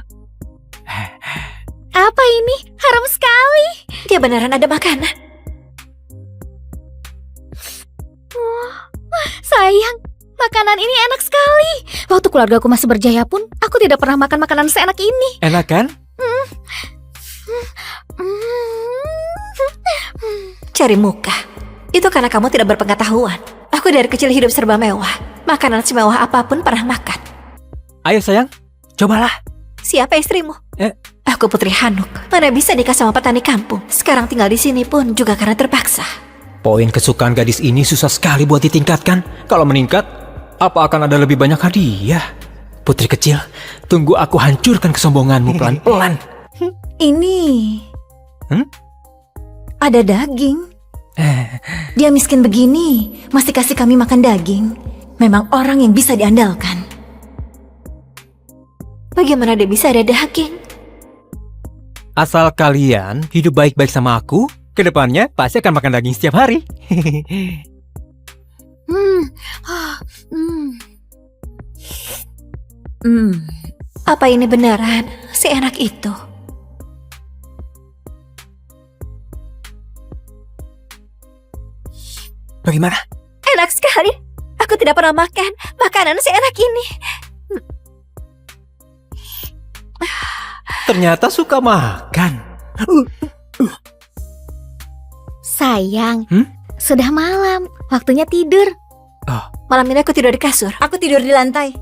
Apa ini? Harum sekali.
Dia beneran ada makanan.
Sayang, Makanan ini enak sekali. Waktu keluargaku masih berjaya pun, aku tidak pernah makan makanan seenak ini.
Enak kan?
Cari muka. Itu karena kamu tidak berpengetahuan. Aku dari kecil hidup serba mewah. Makanan semewah apapun pernah makan.
Ayo sayang, cobalah.
Siapa istrimu?
Eh.
Aku Putri Hanuk. Mana bisa nikah sama petani kampung. Sekarang tinggal di sini pun juga karena terpaksa.
Poin kesukaan gadis ini susah sekali buat ditingkatkan. Kalau meningkat, apa akan ada lebih banyak hadiah? Putri kecil, tunggu aku hancurkan kesombonganmu pelan-pelan.
Ini... Ada daging. Dia miskin begini, masih kasih kami makan daging. Memang orang yang bisa diandalkan.
Bagaimana dia bisa ada daging?
Asal kalian hidup baik-baik sama aku, kedepannya pasti akan makan daging setiap hari.
Apa ini beneran seenak itu?
Bagaimana?
Enak sekali. Aku tidak pernah makan makanan seenak ini.
Ternyata suka makan.
Sayang, sudah malam. Waktunya tidur.
Malam ini aku tidur di kasur.
Aku tidur di lantai.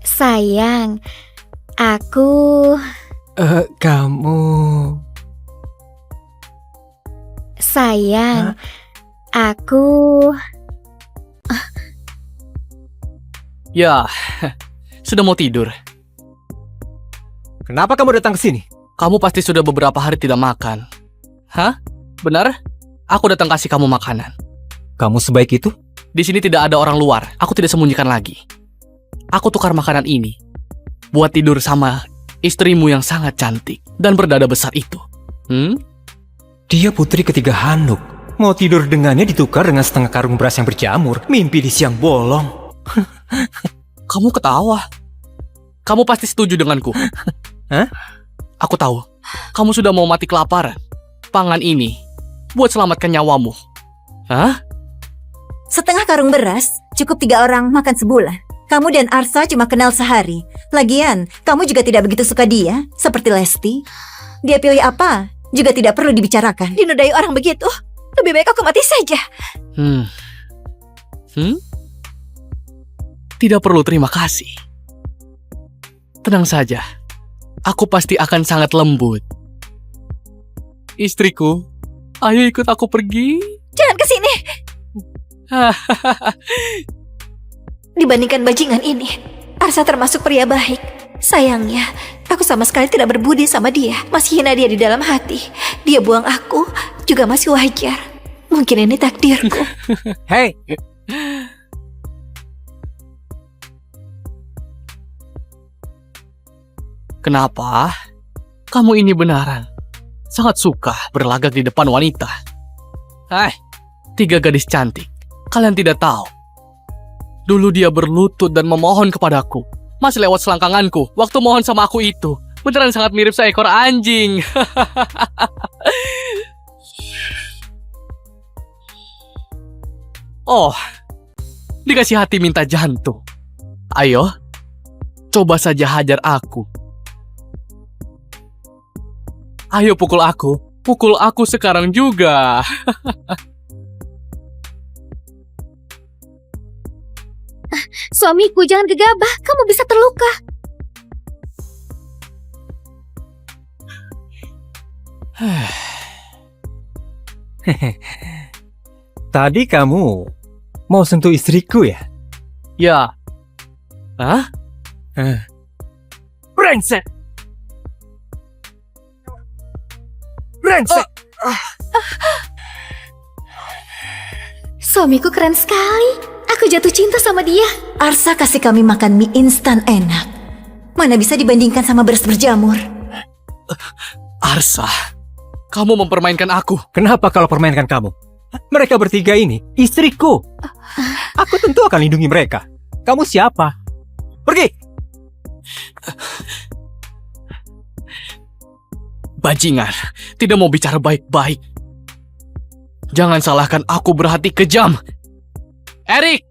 Sayang, aku...
Kamu...
Sayang, aku...
Ya, sudah mau tidur.
Kenapa kamu datang ke sini?
Kamu pasti sudah beberapa hari tidak makan. Hah? Benar? Aku datang kasih kamu makanan.
Kamu sebaik itu?
Di sini tidak ada orang luar. Aku tidak sembunyikan lagi. Aku tukar makanan ini buat tidur sama istrimu yang sangat cantik dan berdada besar itu.
Dia putri ketiga Hanuk. Mau tidur dengannya ditukar dengan setengah karung beras yang berjamur. Mimpi di siang bolong.
Kamu ketawa. Kamu pasti setuju denganku.
Hah?
Aku tahu. Kamu sudah mau mati kelaparan. Pangan ini buat selamatkan nyawamu. Hah?
Setengah karung beras cukup 3 orang makan sebulan. Kamu dan Arsa cuma kenal sehari. Lagian, kamu juga tidak begitu suka dia, seperti Lesti. Dia pilih apa juga tidak perlu dibicarakan.
Dinodai orang begitu, lebih baik aku mati saja.
Tidak perlu terima kasih. Tenang saja. Aku pasti akan sangat lembut. Istriku, ayo ikut aku pergi.
Jangan ke sini. Dibandingkan bajingan ini, Arsa termasuk pria baik. Sayangnya, aku sama sekali tidak berbudi sama dia. Masih hina dia di dalam hati. Dia buang aku, juga masih wajar. Mungkin ini takdirku.
Hei!
Kenapa? Kamu ini benaran sangat suka berlagak di depan wanita. 3 gadis cantik. Kalian tidak tahu. Dulu dia berlutut dan memohon kepadaku. Masih lewat selangkanganku. Waktu mohon sama aku itu beneran sangat mirip seekor anjing. Oh, dikasih hati minta jantung. Ayo, coba saja hajar aku. Ayo pukul aku sekarang juga.
Suamiku, jangan gegabah, kamu bisa terluka.
Tadi kamu mau sentuh istriku ya?
Ya. Hah?
Brengsek! Brengsek!
Suamiku keren sekali. Aku jatuh cinta sama dia.
Arsa kasih kami makan mie instan enak. Mana bisa dibandingkan sama beras berjamur.
Arsa, kamu mempermainkan aku.
Kenapa kalau permainkan kamu? Mereka bertiga ini istriku. Aku tentu akan lindungi mereka. Kamu siapa? Pergi!
Bajingan, tidak mau bicara baik-baik. Jangan salahkan aku berhati kejam. Erik!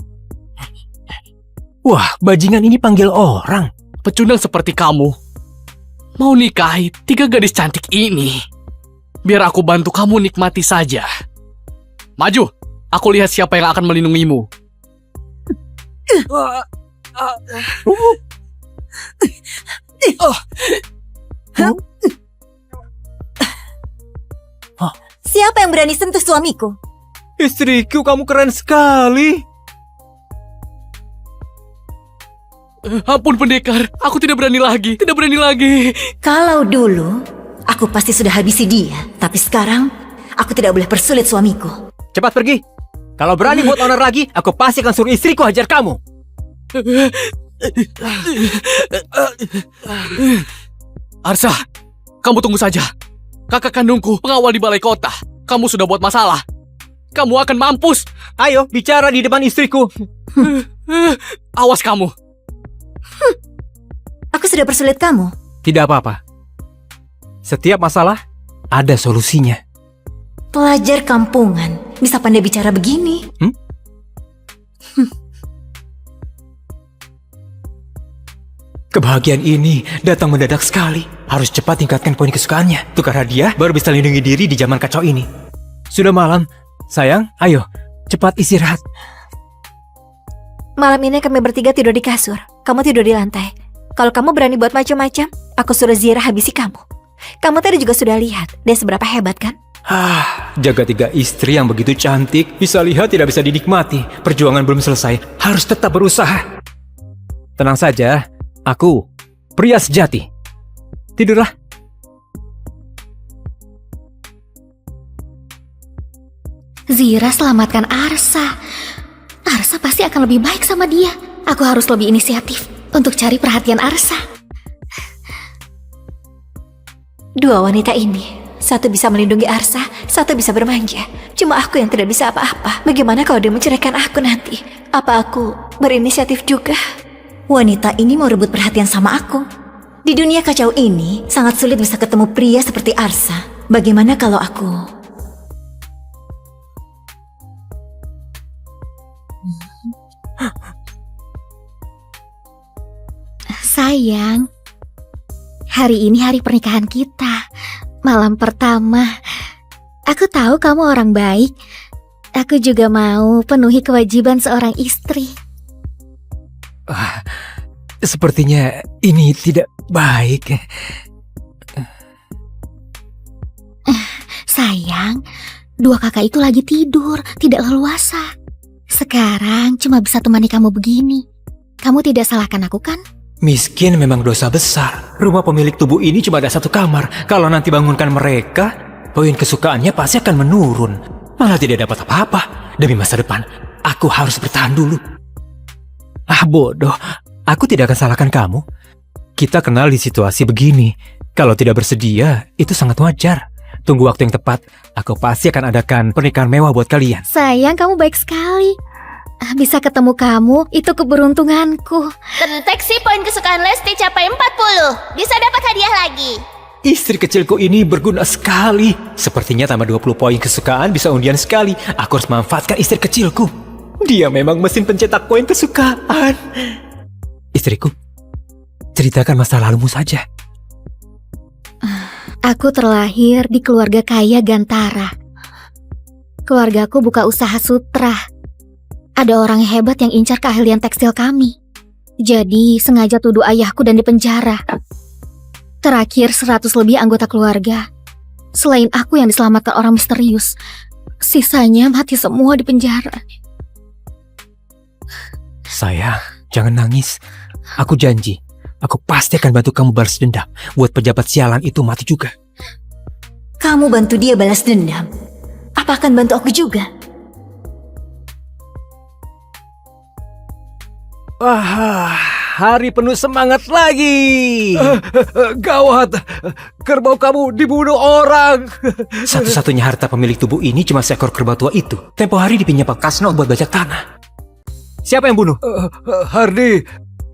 Wah, bajingan ini panggil orang.
Pecundang seperti kamu mau nikahi 3 gadis cantik ini. Biar aku bantu kamu nikmati saja. Maju, aku lihat siapa yang akan melindungimu.
Siapa yang berani sentuh suamiku?
Istriku, kamu keren sekali.
Ampun pendekar, aku tidak berani lagi, tidak berani lagi.
Kalau dulu, aku pasti sudah habisi dia. Tapi sekarang, aku tidak boleh persulit suamiku.
Cepat pergi. Kalau berani buat honor lagi, aku pasti akan suruh istriku hajar kamu.
Arsa, kamu tunggu saja. Kakak kandungku pengawal di balai kota. Kamu sudah buat masalah. Kamu akan mampus.
Ayo, bicara di depan istriku.
Awas kamu.
Aku sudah persulit kamu.
Tidak apa-apa. Setiap masalah, ada solusinya.
Pelajar kampungan, bisa pandai bicara begini.
Kebahagiaan ini datang mendadak sekali. Harus cepat tingkatkan poin kesukaannya. Tukar hadiah, baru bisa lindungi diri di zaman kacau ini. Sudah malam. Sayang, ayo, cepat istirahat.
Malam ini kami bertiga tidur di kasur. Kamu tidur di lantai. Kalau kamu berani buat macam-macam, aku suruh Zira habisi kamu. Kamu tadi juga sudah lihat dia seberapa hebat kan?
Jaga 3 istri yang begitu cantik, bisa lihat tidak bisa dinikmati. Perjuangan belum selesai, harus tetap berusaha. Tenang saja, aku pria sejati. Tidurlah.
Zira selamatkan Arsa. Arsa pasti akan lebih baik sama dia. Aku harus lebih inisiatif untuk cari perhatian Arsa.
Dua wanita ini, satu bisa melindungi Arsa, satu bisa bermanja. Cuma aku yang tidak bisa apa-apa. Bagaimana kalau dia menceraikan aku nanti? Apa aku berinisiatif juga?
Wanita ini mau rebut perhatian sama aku. Di dunia kacau ini, sangat sulit bisa ketemu pria seperti Arsa. Bagaimana kalau aku...
Sayang, hari ini hari pernikahan kita. Malam pertama. Aku tahu kamu orang baik. Aku juga mau penuhi kewajiban seorang istri.
Sepertinya ini tidak baik.
Sayang, 2 kakak itu lagi tidur, tidak leluasa. Sekarang cuma bisa temani kamu begini. Kamu tidak salahkan aku kan?
Miskin memang dosa besar. Rumah pemilik tubuh ini cuma ada 1 kamar. Kalau nanti bangunkan mereka, poin kesukaannya pasti akan menurun. Malah tidak dapat apa-apa. Demi masa depan, aku harus bertahan dulu. Bodoh. Aku tidak akan salahkan kamu. Kita kenal di situasi begini. Kalau tidak bersedia, itu sangat wajar. Tunggu waktu yang tepat. Aku pasti akan adakan pernikahan mewah buat kalian.
Sayang, kamu baik sekali. Bisa ketemu kamu, itu keberuntunganku.
Terdeteksi poin kesukaan Lesti capai 40. Bisa dapat hadiah lagi.
Istri kecilku ini berguna sekali. Sepertinya tambah 20 poin kesukaan bisa undian sekali. Aku harus manfaatkan istri kecilku. Dia memang mesin pencetak poin kesukaan. Istriku, ceritakan masa lalumu saja.
Aku terlahir di keluarga kaya Gantara. Keluargaku buka usaha sutra. Ada orang hebat yang incar keahlian tekstil kami. Jadi sengaja tuduh ayahku dan dipenjara. Terakhir 100 lebih anggota keluarga. Selain aku yang diselamatkan orang misterius, sisanya mati semua di penjara.
Sayang, jangan nangis. Aku janji, aku pasti akan bantu kamu balas dendam. Buat pejabat sialan itu mati juga.
Kamu bantu dia balas dendam. Apa akan bantu aku juga?
Hari penuh semangat lagi.
Gawat, kerbau kamu dibunuh orang.
Satu-satunya harta pemilik tubuh ini cuma seekor kerbau tua itu. Tempo hari dipinjam Pak Kasno buat bajak tanah. Siapa yang bunuh?
Hardi,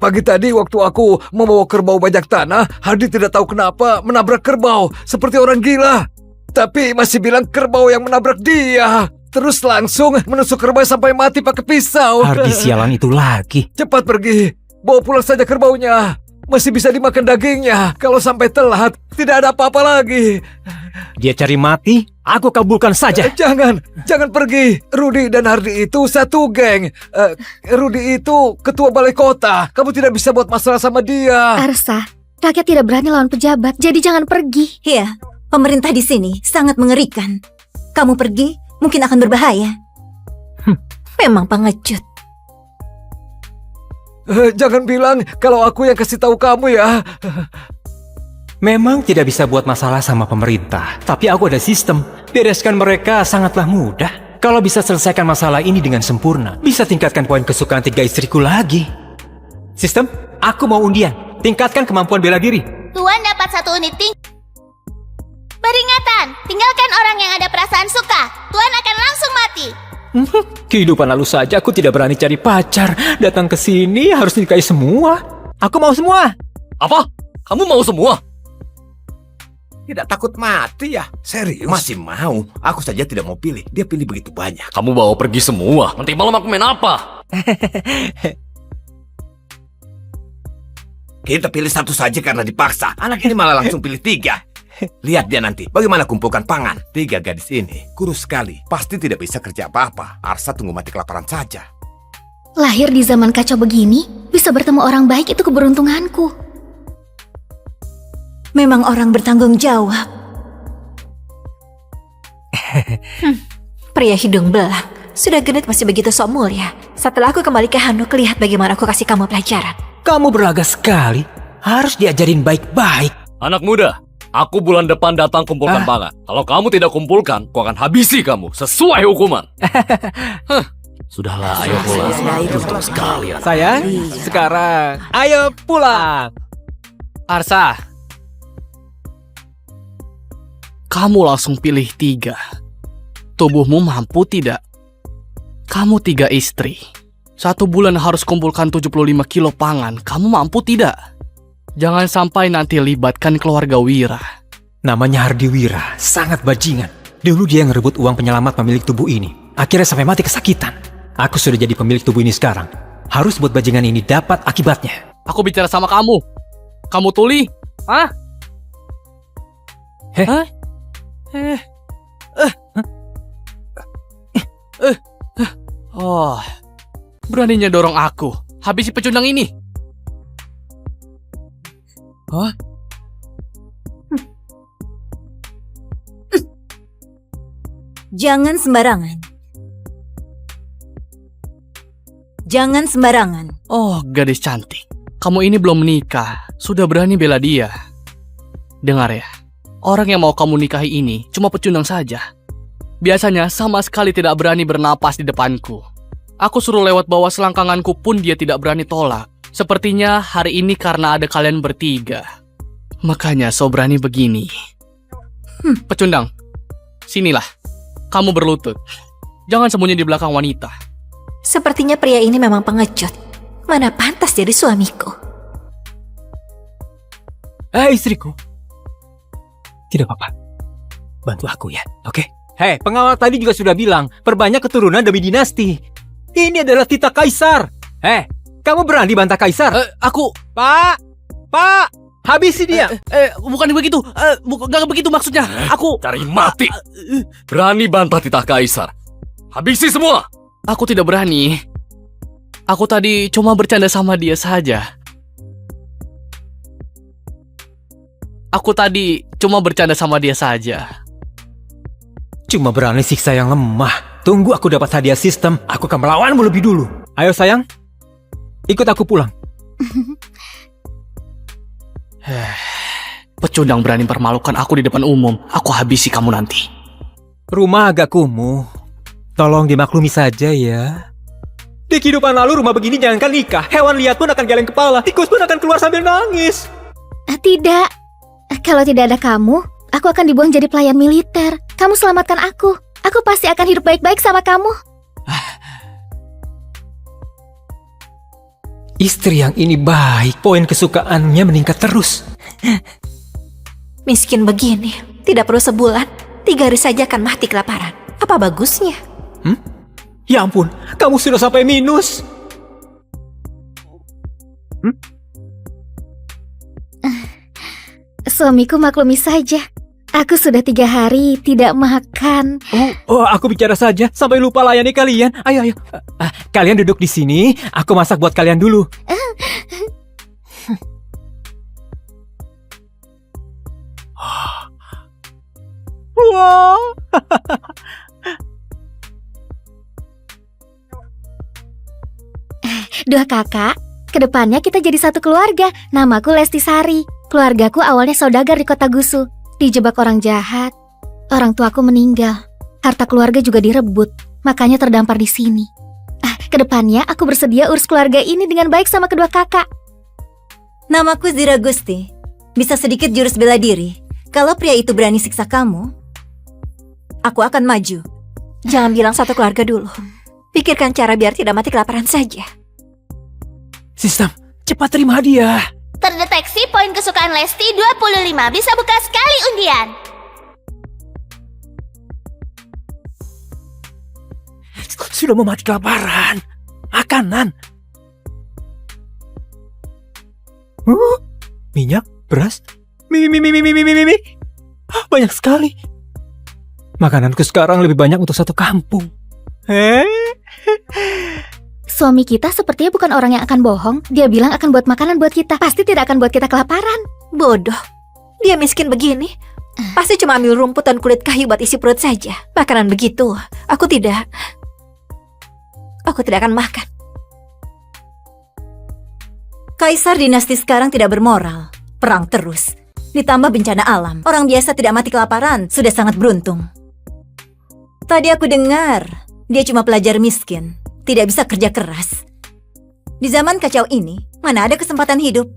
pagi tadi waktu aku membawa kerbau bajak tanah, Hardi tidak tahu kenapa menabrak kerbau seperti orang gila. Tapi masih bilang kerbau yang menabrak dia. terus langsung menusuk kerbau sampai mati pakai pisau.
Hardi sialan itu lagi.
Cepat pergi, bawa pulang saja kerbaunya. Masih bisa dimakan dagingnya. Kalau sampai telat, tidak ada apa-apa lagi.
Dia cari mati, aku kabulkan saja.
Jangan pergi. Rudy dan Hardi itu satu geng. Rudy itu ketua balai kota. Kamu tidak bisa buat masalah sama dia.
Arsa, rakyat tidak berani lawan pejabat, jadi jangan pergi.
Iya, pemerintah di sini sangat mengerikan. Kamu pergi, mungkin akan berbahaya.
Memang pengecut.
Jangan bilang kalau aku yang kasih tahu kamu ya.
Memang tidak bisa buat masalah sama pemerintah, tapi aku ada sistem. Bereskan mereka sangatlah mudah. Kalau bisa selesaikan masalah ini dengan sempurna, bisa tingkatkan poin kesukaan 3 istriku lagi. Sistem, aku mau undian. Tingkatkan kemampuan bela diri.
Tuan dapat 1 unit Peringatan, tinggalkan orang yang ada perasaan suka. Tuan akan langsung mati.
Kehidupan lalu saja aku tidak berani cari pacar. Datang ke sini harus nikahi semua. Aku mau semua.
Apa? Kamu mau semua?
Tidak takut mati ya?
Serius?
Masih mau. Aku saja tidak mau pilih. Dia pilih begitu banyak.
Kamu bawa pergi semua. Nanti malam aku main apa?
Kita pilih satu saja karena dipaksa. Anak ini malah langsung pilih 3. Lihat dia nanti, bagaimana kumpulkan pangan. 3 gadis ini, kurus sekali. Pasti tidak bisa kerja apa-apa. Arsa tunggu mati kelaparan saja.
Lahir di zaman kacau begini, bisa bertemu orang baik itu keberuntunganku.
Memang orang bertanggung jawab.
Pria hidung belang. Sudah genit masih begitu sok mulia. Setelah aku kembali ke Hanuk, lihat bagaimana aku kasih kamu pelajaran.
Kamu berlaga sekali. Harus diajarin baik-baik.
Anak muda, aku bulan depan datang kumpulkan pangan. Kalau kamu tidak kumpulkan, aku akan habisi kamu sesuai hukuman. Sudahlah, ayo pulang. Betul sekali.
Sayang, sekarang ayo pulang.
Arsa, kamu langsung pilih 3. Tubuhmu mampu tidak? Kamu 3 istri. 1 bulan harus kumpulkan 75 kilo pangan. Kamu mampu tidak? Jangan sampai nanti libatkan keluarga Wira.
Namanya Hardi Wira, sangat bajingan. Dulu dia ngerebut uang penyelamat pemilik tubuh ini. Akhirnya sampai mati kesakitan. Aku sudah jadi pemilik tubuh ini sekarang. Harus buat bajingan ini dapat akibatnya.
Aku bicara sama kamu. Kamu tuli? Hah?
Heh?
Oh, beraninya dorong aku. Habisi pecundang ini. Hah?
Jangan sembarangan. Jangan sembarangan.
Oh, gadis cantik. Kamu ini belum menikah. Sudah berani bela dia. Dengar ya. Orang yang mau kamu nikahi ini cuma pecundang saja. Biasanya sama sekali tidak berani bernapas di depanku. Aku suruh lewat bawah selangkanganku pun dia tidak berani tolak. Sepertinya hari ini karena ada kalian bertiga. Makanya so berani begini. Pecundang, sinilah. Kamu berlutut. Jangan sembunyi di belakang wanita.
Sepertinya pria ini memang pengecut. Mana pantas jadi suamiku.
Istriku. Tidak apa-apa. Bantu aku ya, oke? Hei, pengawal tadi juga sudah bilang, perbanyak keturunan demi dinasti. Ini adalah titah kaisar. Hei, kamu berani bantah kaisar?
Aku...
Pak! Habisi dia!
Bukan begitu. Gak begitu maksudnya. Aku...
Cari mati. Berani bantah titah kaisar. Habisi semua.
Aku tidak berani. Aku tadi cuma bercanda sama dia saja.
Cuma berani siksa yang lemah. Tunggu aku dapat hadiah sistem. Aku akan melawanmu lebih dulu. Ayo sayang, ikut aku pulang.
Pecundang berani permalukan aku di depan umum. Aku habisi kamu nanti.
Rumah agak kumuh. Tolong dimaklumi saja ya. Di kehidupan lalu rumah begini jangankan nikah. Hewan liar pun akan geleng kepala. Tikus pun akan keluar sambil nangis.
Tidak. Kalau tidak ada kamu, aku akan dibuang jadi pelayan militer. Kamu selamatkan aku. Aku pasti akan hidup baik-baik sama kamu.
Istri yang ini baik. Poin kesukaannya meningkat terus.
Miskin begini, tidak perlu sebulan. 3 hari saja akan mati kelaparan. Apa bagusnya?
Ya ampun, kamu sudah sampai minus.
Suamiku maklumi saja. Aku sudah 3 hari tidak makan.
Oh, aku bicara saja sampai lupa layani kalian. Ayo, ayo. Kalian duduk di sini, aku masak buat kalian dulu. Wow.
Dua kakak, kedepannya kita jadi satu keluarga. Namaku Lesti Sari. Keluargaku awalnya saudagar di kota Gusu. Dijebak orang jahat. Orang tuaku meninggal. Harta keluarga juga direbut. Makanya terdampar di sini. Kedepannya aku bersedia urus keluarga ini dengan baik sama kedua kakak.
Namaku Zira Gusti. Bisa sedikit jurus bela diri. Kalau pria itu berani siksa kamu, aku akan maju.
Jangan bilang satu keluarga dulu. Pikirkan cara biar tidak mati kelaparan saja.
Sistem, cepat terima hadiah.
Terdeteksi poin kesukaan Lesti 25. Bisa buka sekali undian.
Sudah mau mati kelaparan. Makanan. Minyak, beras, mie. Banyak sekali. Makananku sekarang lebih banyak untuk satu kampung.
Suami kita sepertinya bukan orang yang akan bohong. Dia bilang akan buat makanan buat kita. Pasti tidak akan buat kita kelaparan.
Bodoh. Dia miskin begini. Pasti cuma ambil rumput dan kulit kayu buat isi perut saja. Makanan begitu, aku tidak akan makan.
Kaisar dinasti sekarang tidak bermoral. Perang terus. Ditambah bencana alam. Orang biasa tidak mati kelaparan sudah sangat beruntung. Tadi aku dengar dia cuma pelajar miskin. Tidak bisa kerja keras. Di zaman kacau ini, mana ada kesempatan hidup?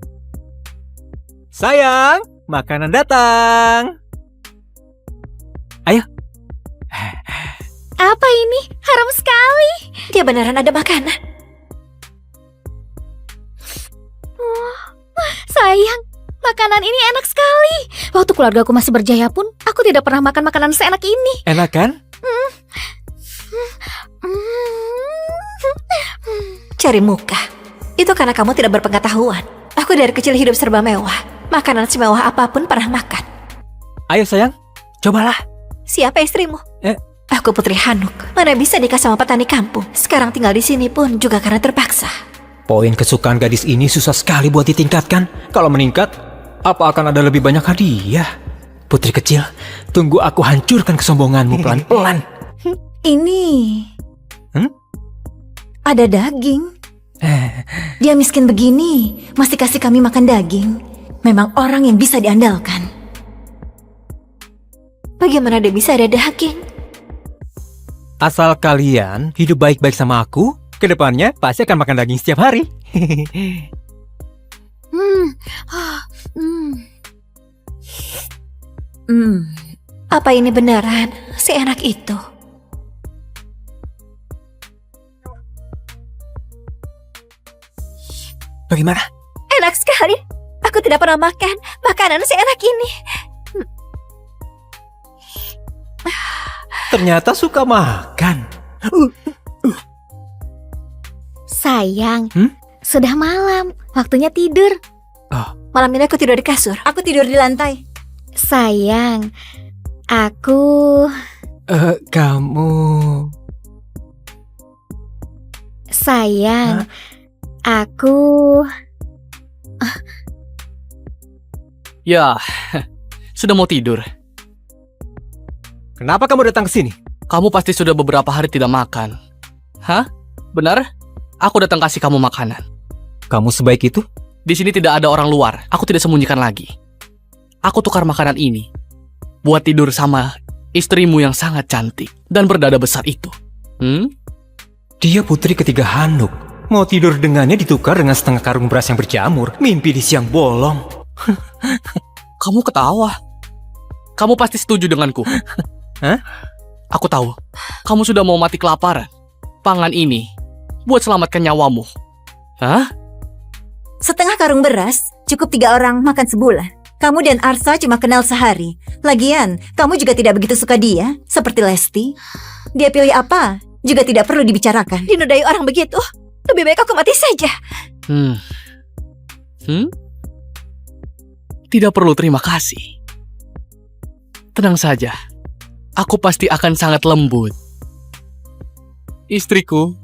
Sayang, makanan datang. Ayo.
Apa ini? Harum sekali.
Dia beneran ada makanan.
Sayang, makanan ini enak sekali. Waktu keluargaku masih berjaya pun, aku tidak pernah makan makanan seenak ini.
Enak kan?
Cari muka. Itu karena kamu tidak berpengetahuan. Aku dari kecil hidup serba mewah. Makanan semewah apapun pernah makan.
Ayo sayang, cobalah.
Siapa istrimu? Aku Putri Hanuk. Mana bisa nikah sama petani kampung. Sekarang tinggal di sini pun juga karena terpaksa.
Poin kesukaan gadis ini susah sekali buat ditingkatkan. Kalau meningkat, apa akan ada lebih banyak hadiah? Putri kecil, tunggu aku hancurkan kesombonganmu pelan-pelan.
Ini ada daging. Dia miskin begini, masih kasih kami makan daging. Memang orang yang bisa diandalkan.
Bagaimana dia bisa ada daging?
Asal kalian hidup baik-baik sama aku, kedepannya pasti akan makan daging setiap hari.
Apa ini beneran seenak itu?
Bagaimana?
Enak sekali. Aku tidak pernah makan makanan seenak ini.
Ternyata suka makan.
Sayang, sudah malam. Waktunya tidur.
Malam ini aku tidur di kasur.
Aku tidur di lantai.
Sayang, aku...
Kamu...
Sayang, aku...
Ya, sudah mau tidur.
Kenapa kamu datang ke sini?
Kamu pasti sudah beberapa hari tidak makan. Hah? Benar? Aku datang kasih kamu makanan.
Kamu sebaik itu?
Di sini tidak ada orang luar. Aku tidak sembunyikan lagi. Aku tukar makanan ini buat tidur sama istrimu yang sangat cantik dan berdada besar itu.
Dia putri ketiga Hanuk. Mau tidur dengannya ditukar dengan setengah karung beras yang berjamur. Mimpi di siang bolong.
Kamu ketawa. Kamu pasti setuju denganku.
Hah?
Aku tahu. Kamu sudah mau mati kelaparan. Pangan ini buat selamatkan nyawamu. Hah?
Setengah karung beras cukup 3 orang makan sebulan. Kamu dan Arsa cuma kenal sehari. Lagian, kamu juga tidak begitu suka dia, seperti Lesti. Dia pilih apa? juga tidak perlu dibicarakan.
Dinodai orang begitu, lebih baik aku mati saja.
Tidak perlu terima kasih. Tenang saja, aku pasti akan sangat lembut. Istriku,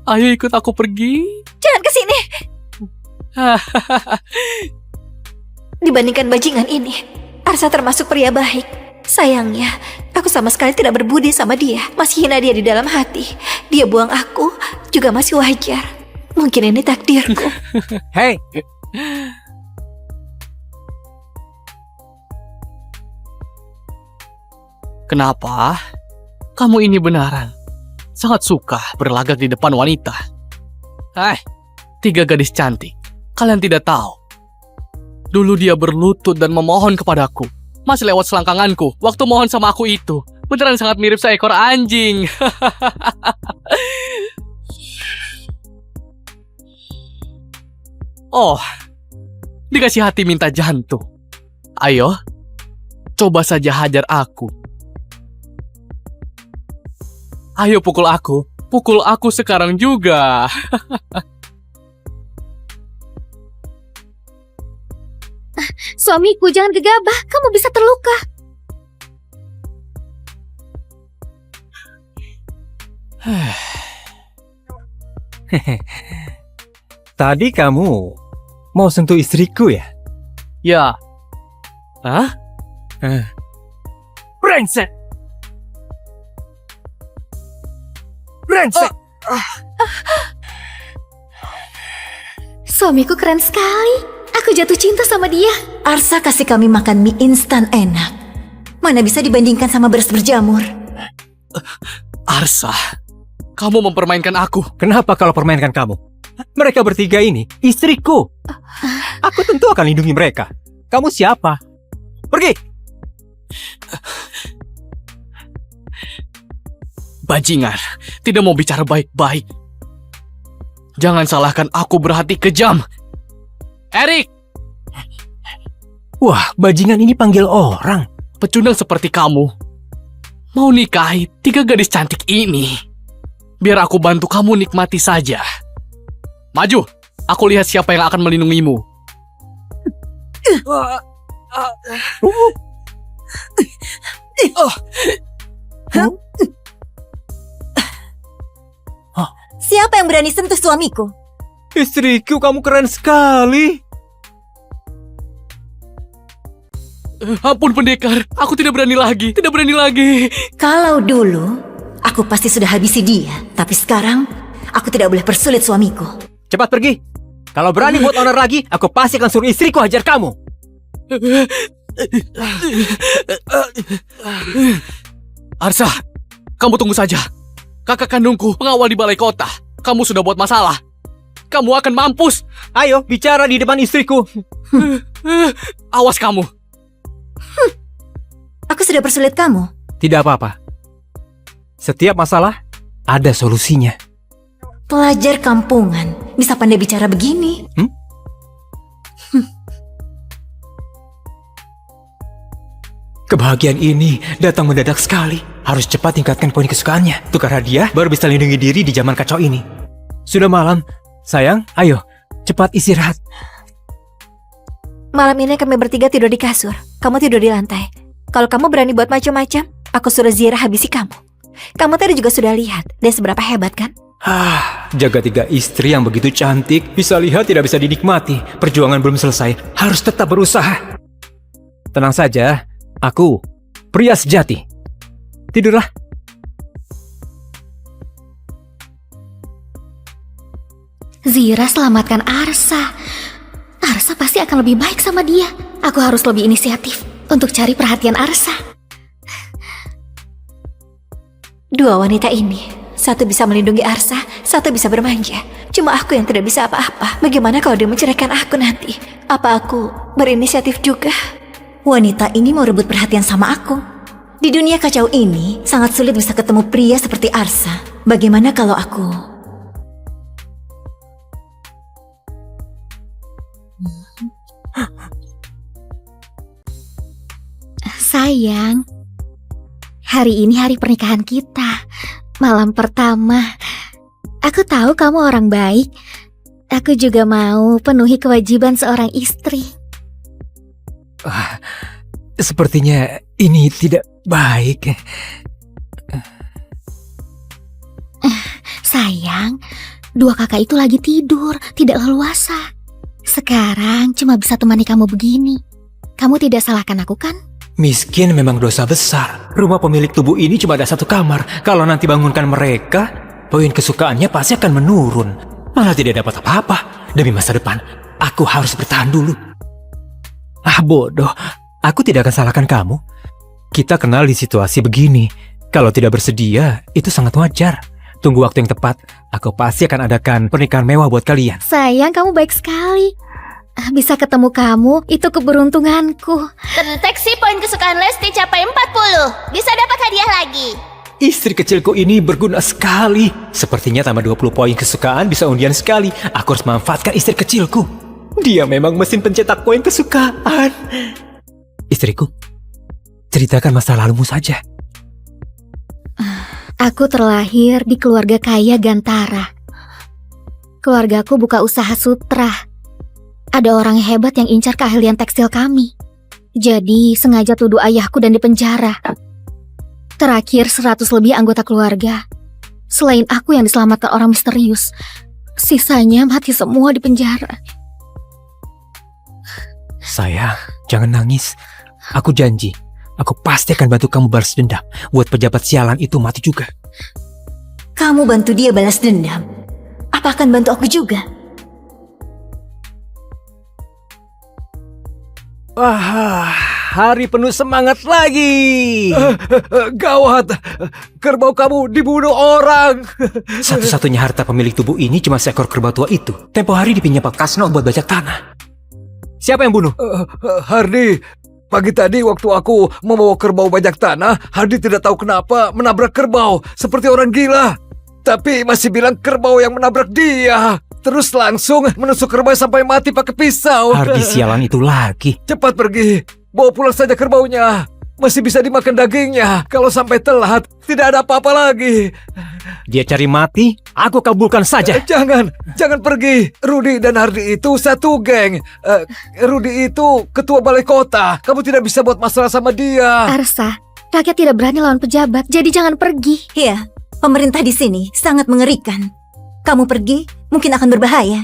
ayo ikut aku pergi.
Jangan ke sini. Dibandingkan bajingan ini, Arsa termasuk pria baik. Sayangnya, aku sama sekali tidak berbudi sama dia. Masih hina dia di dalam hati. Dia buang aku, juga masih wajar. Mungkin ini takdirku.
Hei,
Kenapa? Kamu ini benaran sangat suka berlagak di depan wanita. Tiga gadis cantik. Kalian tidak tahu. Dulu dia berlutut dan memohon kepadaku. Masih lewat selangkanganku. Waktu mohon sama aku itu, beneran sangat mirip seekor anjing. Oh, dikasih hati minta jantung. Ayo, coba saja hajar aku. Ayo pukul aku sekarang juga.
Suamiku, jangan gegabah, kamu bisa terluka.
tadi kamu mau sentuh istriku ya?
Ya. Hah?
Brengsek! Brengsek!
Suamiku keren sekali. Aku jatuh cinta sama dia.
Arsa kasih kami makan mie instan enak. Mana bisa dibandingkan sama beras berjamur.
Arsa, kamu mempermainkan aku.
Kenapa kalau permainkan kamu? Mereka bertiga ini istriku. Aku tentu akan lindungi mereka. Kamu siapa? Pergi!
Bajingan, tidak mau bicara baik-baik. Jangan salahkan aku berhati kejam. Erik!
Wah, bajingan ini panggil orang.
Pecundang seperti kamu mau nikahi tiga gadis cantik ini. Biar aku bantu kamu nikmati saja. Maju, aku lihat siapa yang akan melindungimu.
Siapa yang berani sentuh suamiku?
Istriku, kamu keren sekali.
Ampun pendekar, aku tidak berani lagi.
Kalau dulu, aku pasti sudah habisi dia. Tapi sekarang, aku tidak boleh persulit suamiku.
Cepat pergi. Kalau berani buat honor lagi, aku pasti akan suruh istriku hajar kamu.
Arsa, kamu tunggu saja. Kakak kandungku pengawal di balai kota. Kamu sudah buat masalah. Kamu akan mampus.
Ayo, bicara di depan istriku.
Awas kamu.
Aku sudah persulit kamu.
Tidak apa-apa. Setiap masalah, ada solusinya.
Pelajar kampungan, bisa pandai bicara begini.
Kebahagiaan ini datang mendadak sekali. Harus cepat tingkatkan poin kesukaannya. Tukar hadiah baru bisa lindungi diri di zaman kacau ini. Sudah malam. Sayang, ayo. Cepat istirahat.
Malam ini kami bertiga tidur di kasur. Kamu tidur di lantai. Kalau kamu berani buat macam-macam, aku suruh Zira habisi kamu. Kamu tadi juga sudah lihat, dia seberapa hebat kan?
Jaga tiga istri yang begitu cantik. Bisa lihat tidak bisa dinikmati. Perjuangan belum selesai. Harus tetap berusaha. Tenang saja. Aku pria sejati. Tidurlah.
Zira selamatkan Arsa. Arsa pasti akan lebih baik sama dia. Aku harus lebih inisiatif untuk cari perhatian Arsa.
Dua wanita ini, satu bisa melindungi Arsa, satu bisa bermanja. Cuma aku yang tidak bisa apa-apa. Bagaimana kalau dia menceraikan aku nanti? Apa aku berinisiatif juga?
Wanita ini mau rebut perhatian sama aku. Di dunia kacau ini, sangat sulit bisa ketemu pria seperti Arsa. Bagaimana kalau aku...
Sayang, hari ini hari pernikahan kita. Malam pertama. Aku tahu kamu orang baik. Aku juga mau penuhi kewajiban seorang istri.
Sepertinya ini tidak baik.
Sayang, dua kakak itu lagi tidur, tidak leluasa. Sekarang cuma bisa temani kamu begini. Kamu tidak salahkan aku kan?
Miskin memang dosa besar. Rumah pemilik tubuh ini cuma ada satu kamar. Kalau nanti bangunkan mereka, poin kesukaannya pasti akan menurun. Malah tidak dapat apa-apa. Demi masa depan, aku harus bertahan dulu. Ah, bodoh. Aku tidak akan salahkan kamu. Kita kenal di situasi begini. Kalau tidak bersedia, itu sangat wajar. Tunggu waktu yang tepat. Aku pasti akan adakan pernikahan mewah buat kalian.
Sayang, kamu baik sekali. Bisa ketemu kamu, itu keberuntunganku.
Terdeteksi poin kesukaan Lesti capai 40. Bisa dapat hadiah lagi.
Istri kecilku ini berguna sekali. Sepertinya tambah 20 poin kesukaan bisa undian sekali. Aku harus memanfaatkan istri kecilku. Dia memang mesin pencetak poin kesukaan. Istriku, ceritakan masa lalumu saja.
Aku terlahir di keluarga kaya Gantara. Keluargaku buka usaha sutra. Ada orang hebat yang incar keahlian tekstil kami. Jadi sengaja tuduh ayahku dan dipenjara. Terakhir 100 lebih anggota keluarga. Selain aku yang diselamatkan orang misterius, sisanya mati semua di penjara.
Sayang, jangan nangis. Aku janji, aku pasti akan bantu kamu balas dendam. Buat pejabat sialan itu mati juga.
Kamu bantu dia balas dendam. Apa akan bantu aku juga?
Wah, hari penuh semangat lagi.
Gawat, kerbau kamu dibunuh orang.
Satu-satunya harta pemilik tubuh ini cuma seekor kerbau tua itu. Tempo hari dipinjam Pak Kasno buat bajak tanah. Siapa yang bunuh?
Hardi, pagi tadi waktu aku membawa kerbau bajak tanah, Hardi tidak tahu kenapa menabrak kerbau seperti orang gila. Tapi masih bilang kerbau yang menabrak dia. Terus langsung menusuk kerbau sampai mati pakai pisau.
Hardi sialan itu lagi.
Cepat pergi, bawa pulang saja kerbaunya. Masih bisa dimakan dagingnya. Kalau sampai telat, tidak ada apa-apa lagi.
Dia cari mati, aku kabulkan saja.
Jangan pergi. Rudi dan Hardi itu satu geng. Rudi itu ketua balai kota. Kamu tidak bisa buat masalah sama dia.
Arsa, rakyat tidak berani lawan pejabat, jadi jangan pergi.
Iya, pemerintah di sini sangat mengerikan. Kamu pergi, mungkin akan berbahaya.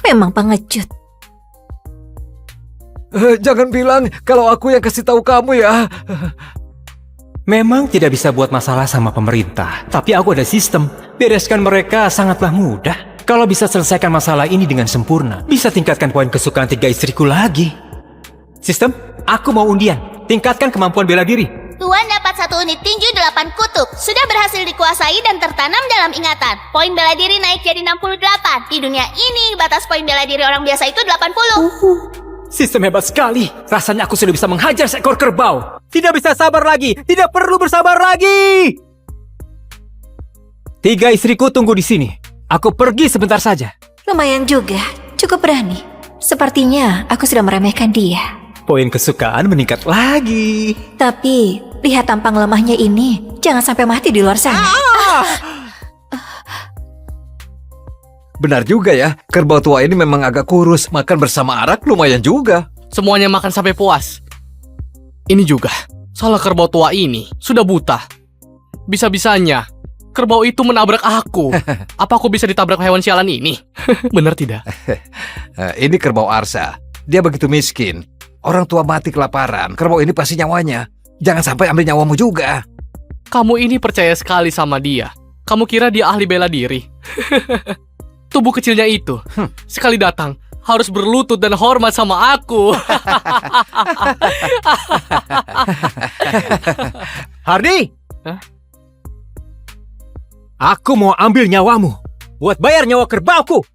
Memang pengecut.
Jangan bilang kalau aku yang kasih tahu kamu ya.
Memang tidak bisa buat masalah sama pemerintah, tapi aku ada sistem. Bereskan mereka sangatlah mudah. Kalau bisa selesaikan masalah ini dengan sempurna, bisa tingkatkan poin kesukaan 3 istriku lagi. Sistem, aku mau undian. Tingkatkan kemampuan bela diri.
Tuan dapat 1 unit tinju 8 kutub. Sudah berhasil dikuasai dan tertanam dalam ingatan. Poin bela diri naik jadi 68. Di dunia ini, batas poin bela diri orang biasa itu 80.
Sistem hebat sekali. Rasanya aku sudah bisa menghajar seekor kerbau. Tidak bisa sabar lagi. Tidak perlu bersabar lagi. 3 istriku tunggu di sini. Aku pergi sebentar saja.
Lumayan juga, cukup berani. Sepertinya aku sudah meremehkan dia.
Poin kesukaan meningkat lagi.
Tapi, lihat tampang lemahnya ini. Jangan sampai mati di luar sana.
Benar juga ya, kerbau tua ini memang agak kurus. Makan bersama arak lumayan juga.
Semuanya makan sampai puas. Ini juga, salah kerbau tua ini sudah buta. Bisa-bisanya, kerbau itu menabrak aku. Apa aku bisa ditabrak hewan sialan ini? Benar tidak?
Ini kerbau Arsa. Dia begitu miskin. Orang tua mati kelaparan. Kerbau ini pasti nyawanya. Jangan sampai ambil nyawamu juga.
Kamu ini percaya sekali sama dia. Kamu kira dia ahli bela diri? Tubuh kecilnya itu, sekali datang, harus berlutut dan hormat sama aku.
Hardi!
Hah?
Aku mau ambil nyawamu buat bayar nyawa kerbauku.